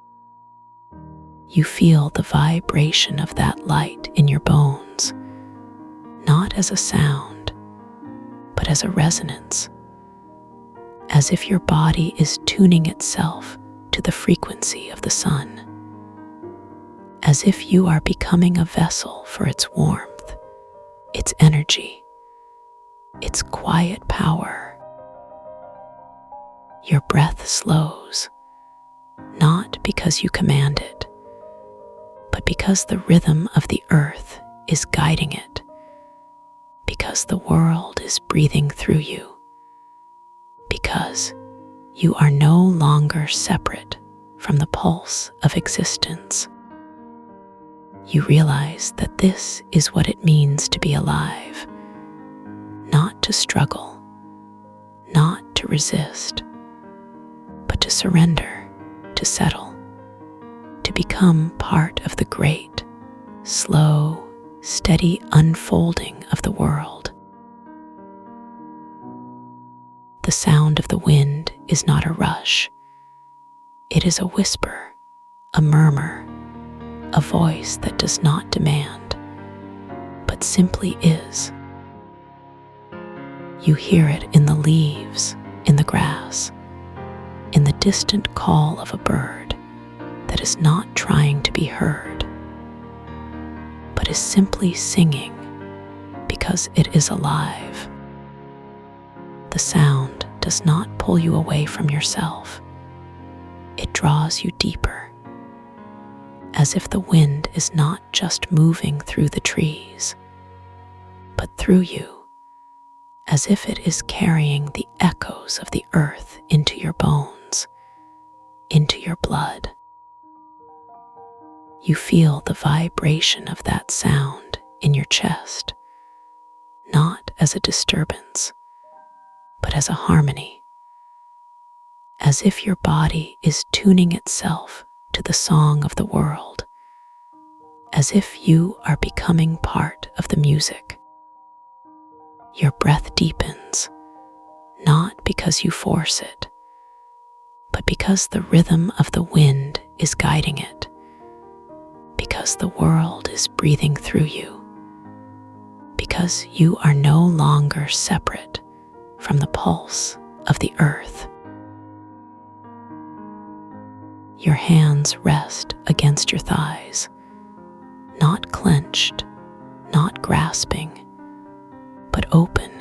You feel the vibration of that light in your bones, not as a sound, but as a resonance, as if your body is tuning itself to the frequency of the sun, as if you are becoming a vessel for its warmth, its energy, its quiet power. Your breath slows, not because you command it, but because the rhythm of the earth is guiding it, because the world is breathing through you, because you are no longer separate from the pulse of existence. You realize that this is what it means to be alive, to struggle, not to resist, but to surrender, to settle, to become part of the great, slow, steady unfolding of the world. The sound of the wind is not a rush. It is a whisper, a murmur, a voice that does not demand, but simply is. You hear it in the leaves, in the grass, in the distant call of a bird that is not trying to be heard, but is simply singing because it is alive. The sound does not pull you away from yourself. It draws you deeper, as if the wind is not just moving through the trees, but through you, as if it is carrying the echoes of the earth into your bones, into your blood. You feel the vibration of that sound in your chest, not as a disturbance, but as a harmony, as if your body is tuning itself to the song of the world, as if you are becoming part of the music. Your breath deepens, not because you force it, but because the rhythm of the wind is guiding it, because the world is breathing through you, because you are no longer separate from the pulse of the earth. Your hands rest against your thighs, not clenched, not grasping, but open,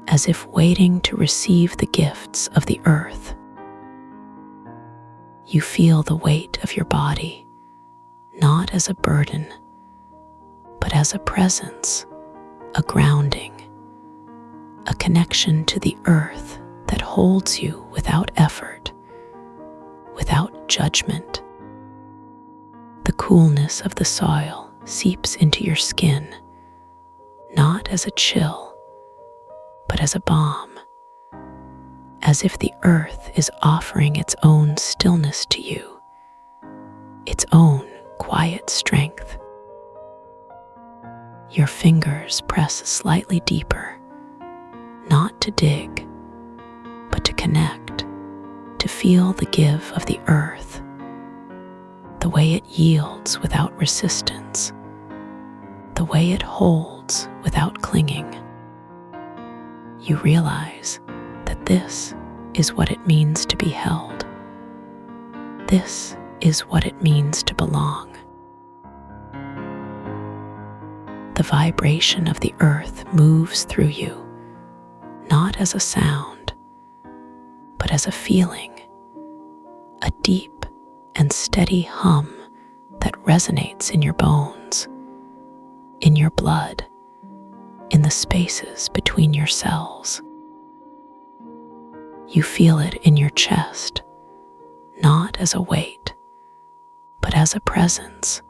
as if waiting to receive the gifts of the earth. You feel the weight of your body, not as a burden, but as a presence, a grounding, a connection to the earth that holds you without effort, without judgment. The coolness of the soil seeps into your skin, not as a chill, but as a balm, as if the earth is offering its own stillness to you, its own quiet strength. Your fingers press slightly deeper, not to dig, but to connect, to feel the give of the earth, the way it yields without resistance, the way it holds without clinging. You realize that this is what it means to be held. This is what it means to belong. The vibration of the earth moves through you, not as a sound, but as a feeling, a deep and steady hum that resonates in your bones, in your blood, in the spaces between your cells. You feel it in your chest, not as a weight, but as a presence,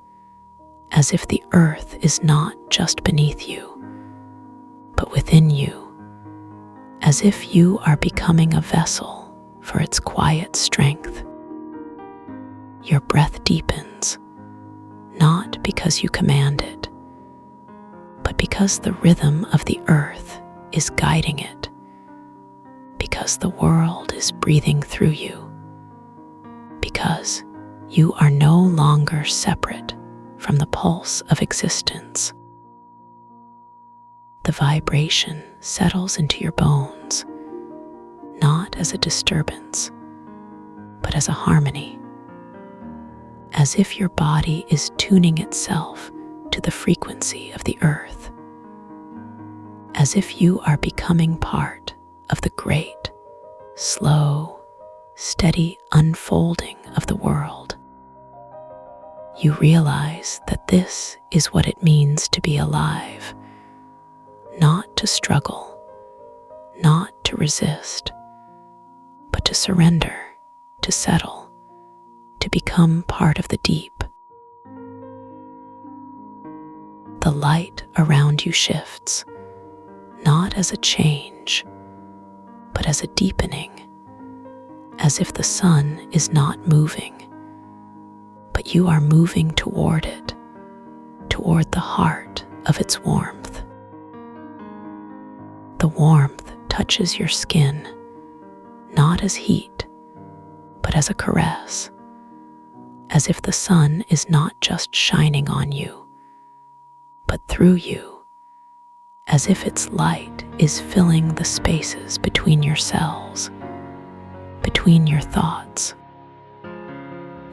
as if the earth is not just beneath you, but within you, as if you are becoming a vessel for its quiet strength. Your breath deepens, not because you command it, but because the rhythm of the earth is guiding it, because the world is breathing through you, because you are no longer separate from the pulse of existence. The vibration settles into your bones, not as a disturbance, but as a harmony, as if your body is tuning itself to the frequency of the earth, as if you are becoming part of the great, slow, steady unfolding of the world. You realize that this is what it means to be alive, not to struggle, not to resist, but to surrender, to settle, to become part of the deep. The light around you shifts, not as a change, but as a deepening, as if the sun is not moving, but you are moving toward it, toward the heart of its warmth. The warmth touches your skin, not as heat, but as a caress, as if the sun is not just shining on you, but through you, as if its light is filling the spaces between your cells, between your thoughts.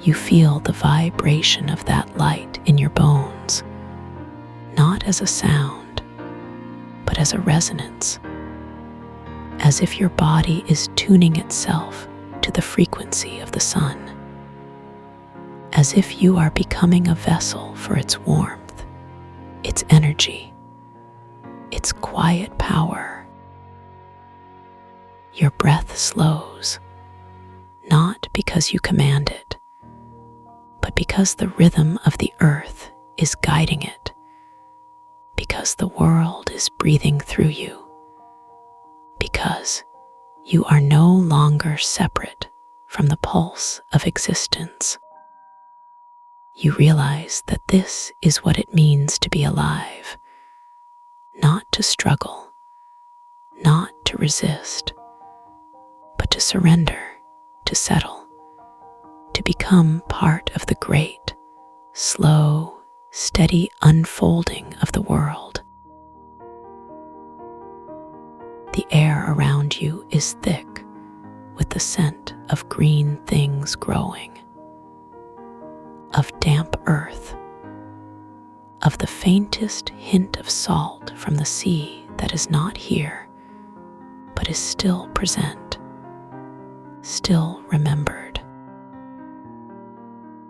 You feel the vibration of that light in your bones, not as a sound, but as a resonance, as if your body is tuning itself to the frequency of the sun, as if you are becoming a vessel for its warmth, its energy, its quiet power. Your breath slows, not because you command it, but because the rhythm of the earth is guiding it, because the world is breathing through you, because you are no longer separate from the pulse of existence. You realize that this is what it means to be alive, not to struggle, not to resist, but to surrender, to settle, to become part of the great, slow, steady unfolding of the world. The air around you is thick with the scent of green things growing, of damp earth, of the faintest hint of salt from the sea that is not here, but is still present, still remembered.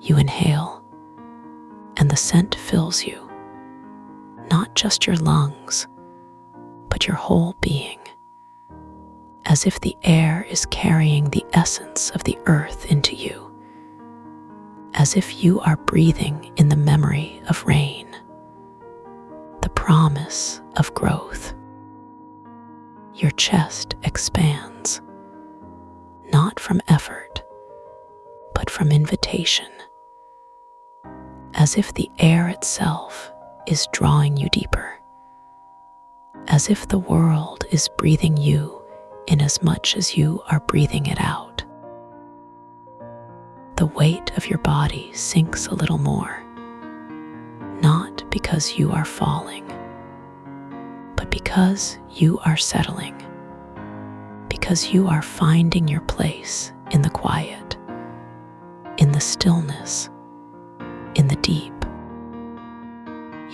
You inhale, and the scent fills you, not just your lungs, but your whole being, as if the air is carrying the essence of the earth into you, as if you are breathing in the memory of rain, the promise of growth. Your chest expands, not from effort, but from invitation, as if the air itself is drawing you deeper, as if the world is breathing you in as much as you are breathing it out. The weight of your body sinks a little more, not because you are falling, but because you are settling, because you are finding your place in the quiet, in the stillness, in the deep.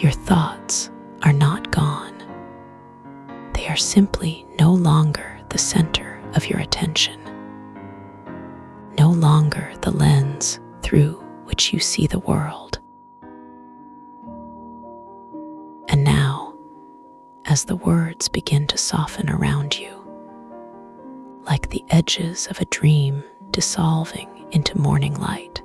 Your thoughts are not gone. They are simply no longer the center of your attention, no longer the lens through which you see the world. And now, as the words begin to soften around you, like the edges of a dream dissolving into morning light,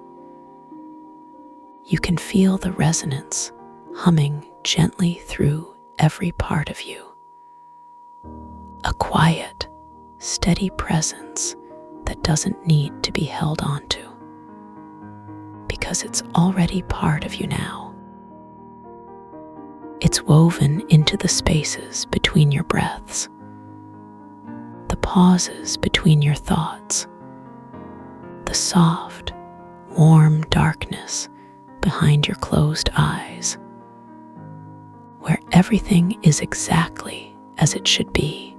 you can feel the resonance humming gently through every part of you. A quiet, steady presence that doesn't need to be held onto, because it's already part of you now. It's woven into the spaces between your breaths, the pauses between your thoughts, the soft, warm darkness behind your closed eyes, where everything is exactly as it should be.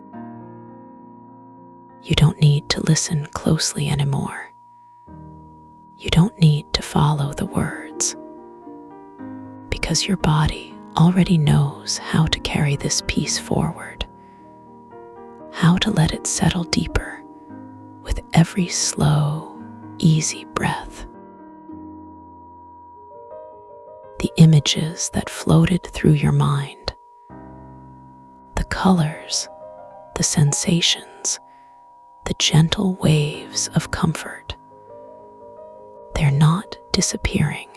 You don't need to listen closely anymore. You don't need to follow the words, because your body already knows how to carry this piece forward, how to let it settle deeper with every slow, easy breath. The images that floated through your mind, the colors, the sensations, the gentle waves of comfort, they're not disappearing.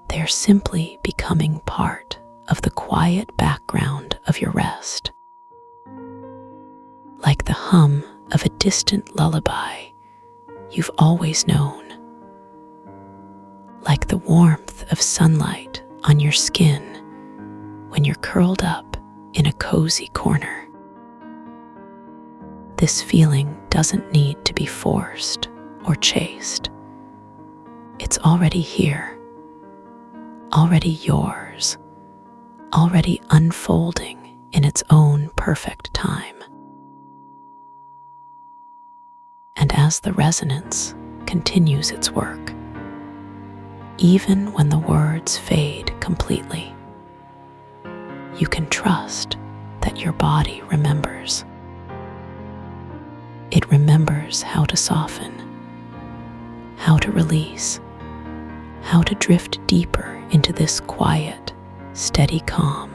They're simply becoming part of the quiet background of your rest. Like the hum of a distant lullaby you've always known. Like the warmth of sunlight on your skin when you're curled up in a cozy corner. This feeling doesn't need to be forced or chased. It's already here, already yours, already unfolding in its own perfect time. And as the resonance continues its work, even when the words fade completely, you can trust that your body remembers. It remembers how to soften, how to release, how to drift deeper into this quiet, steady calm.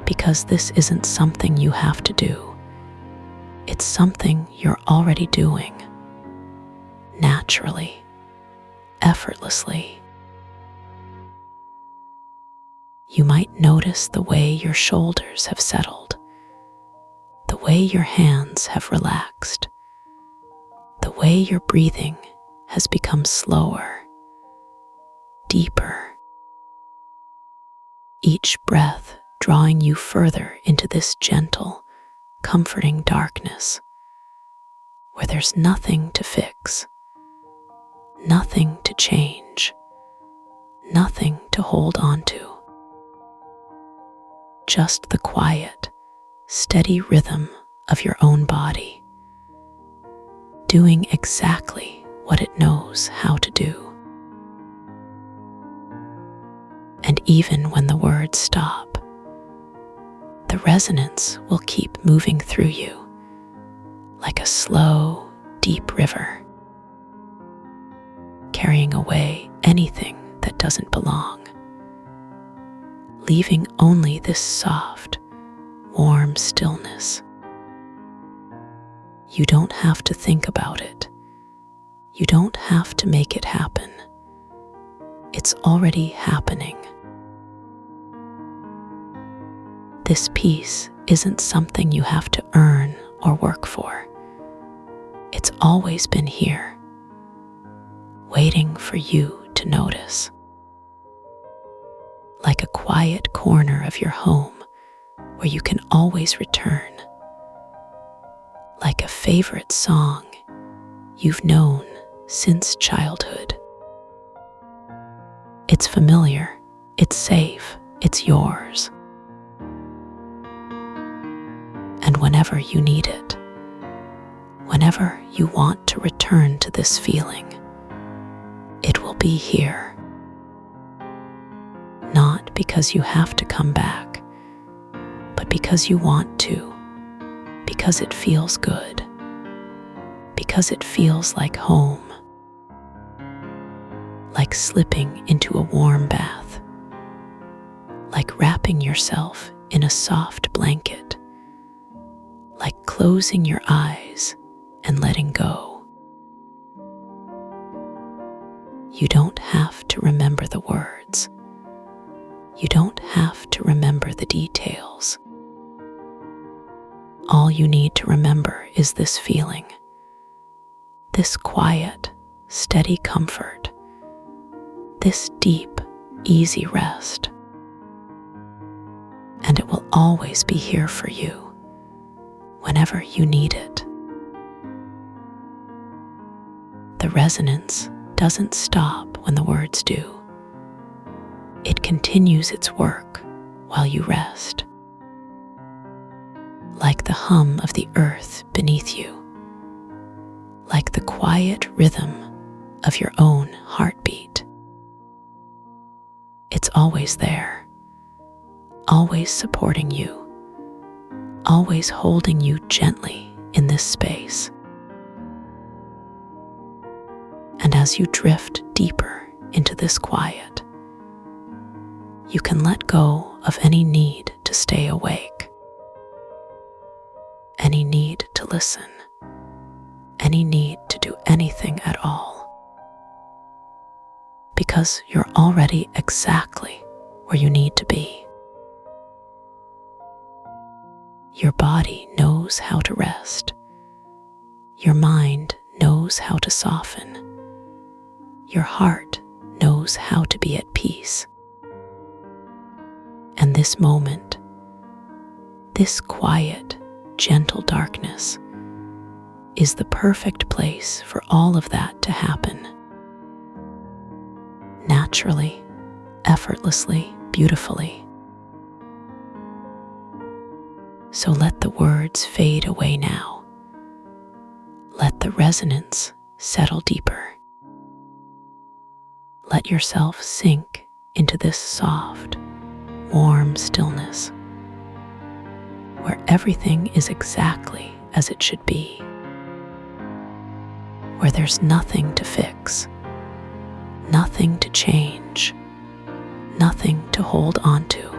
Because this isn't something you have to do. It's something you're already doing, naturally, effortlessly. You might notice the way your shoulders have settled, the way your hands have relaxed, the way your breathing has become slower, deeper. Each breath drawing you further into this gentle, comforting darkness where there's nothing to fix, nothing to change, nothing to hold on to. Just the quiet, steady rhythm of your own body, doing exactly what it knows how to do. And even when the words stop, the resonance will keep moving through you like a slow, deep river, carrying away anything that doesn't belong, leaving only this soft, warm stillness. You don't have to think about it. You don't have to make it happen. It's already happening. This peace isn't something you have to earn or work for. It's always been here, waiting for you to notice. Like a quiet corner of your home where you can always return. Like a favorite song you've known since childhood. It's familiar, it's safe, it's yours. And whenever you need it, whenever you want to return to this feeling, it will be here. Not because you have to come back, but because you want to, because it feels good, because it feels like home, like slipping into a warm bath, like wrapping yourself in a soft blanket, like closing your eyes and letting go. You don't have to remember the words. You don't have to remember the details. All you need to remember is this feeling, this quiet, steady comfort, this deep, easy rest. And it will always be here for you, whenever you need it. The resonance doesn't stop when the words do. It continues its work while you rest. Like the hum of the earth beneath you, like the quiet rhythm of your own heartbeat. It's always there, always supporting you, always holding you gently in this space. And as you drift deeper into this quiet, you can let go of any need to stay awake, any need to listen, any need to do anything at all. Because you're already exactly where you need to be. Your body knows how to rest. Your mind knows how to soften. Your heart knows how to be at peace. And this moment, this quiet, gentle darkness, is the perfect place for all of that to happen. Naturally, effortlessly, beautifully. So let the words fade away now. Let the resonance settle deeper. Let yourself sink into this soft, warm stillness, where everything is exactly as it should be, where there's nothing to fix, nothing to change, nothing to hold on to.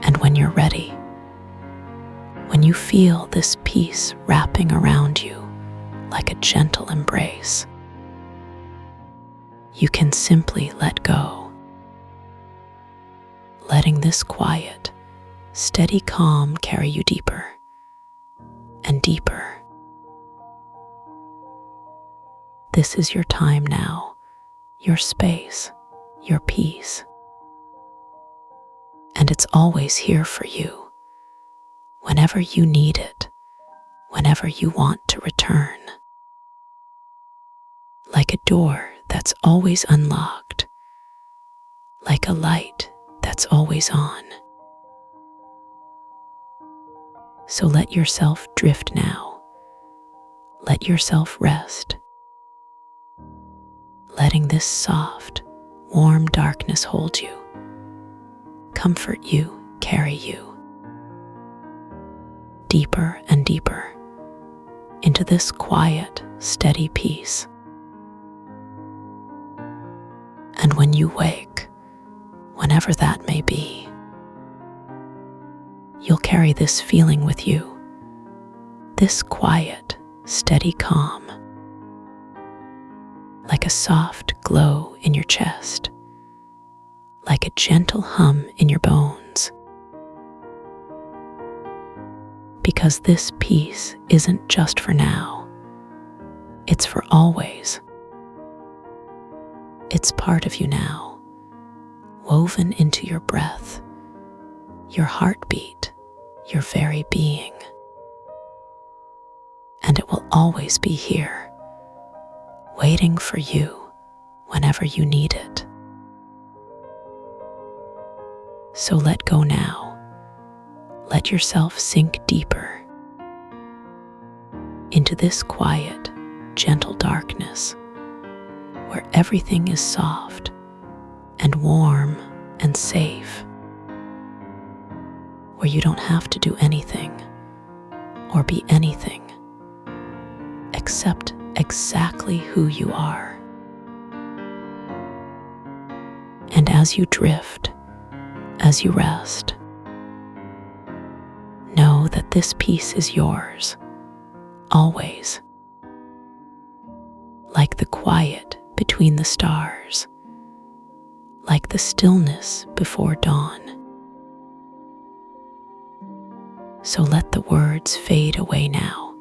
And when you're ready, when you feel this peace wrapping around you like a gentle embrace, you can simply let go, letting this quiet, steady calm carry you deeper and deeper. This is your time now, your space, your peace. And it's always here for you, whenever you need it, whenever you want to return. Like a door that's always unlocked, like a light that's always on. So let yourself drift now. Let yourself rest, letting this soft, warm darkness hold you, comfort you, carry you deeper and deeper into this quiet, steady peace. And when you wake, whenever that may be, you'll carry this feeling with you, this quiet, steady calm, like a soft glow in your chest, like a gentle hum in your bones. Because this peace isn't just for now, it's for always. It's part of you now, woven into your breath, your heartbeat, your very being. And it will always be here, waiting for you whenever you need it. So let go now. Let yourself sink deeper into this quiet, gentle darkness, where everything is soft and warm and safe, where you don't have to do anything or be anything except exactly who you are. And as you drift, as you rest, know that this peace is yours, always. Like the quiet between the stars, like the stillness before dawn. So let the words fade away now.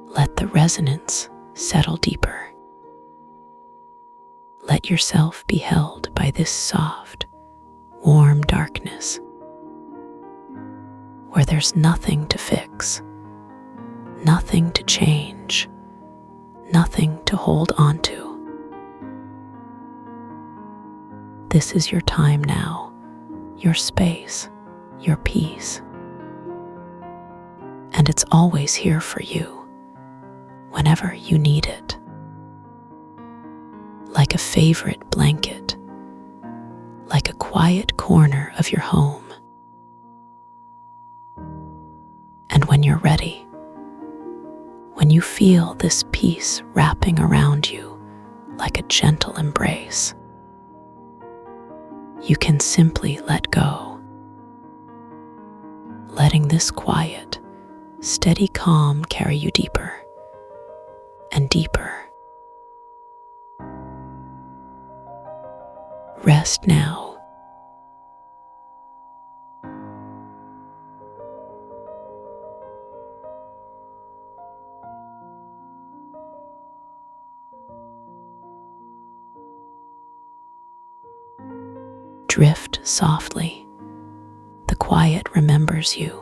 Let the resonance settle deeper. Let yourself be held by this soft, warm darkness, where there's nothing to fix, nothing to change, nothing to hold on to. This is your time now, your space, your peace. And it's always here for you, whenever you need it. Like a favorite blanket, like a quiet corner of your home. And when you're ready, when you feel this peace wrapping around you like a gentle embrace, you can simply let go, letting this quiet, steady calm carry you deeper and deeper. Rest now. Drift softly. The quiet remembers you.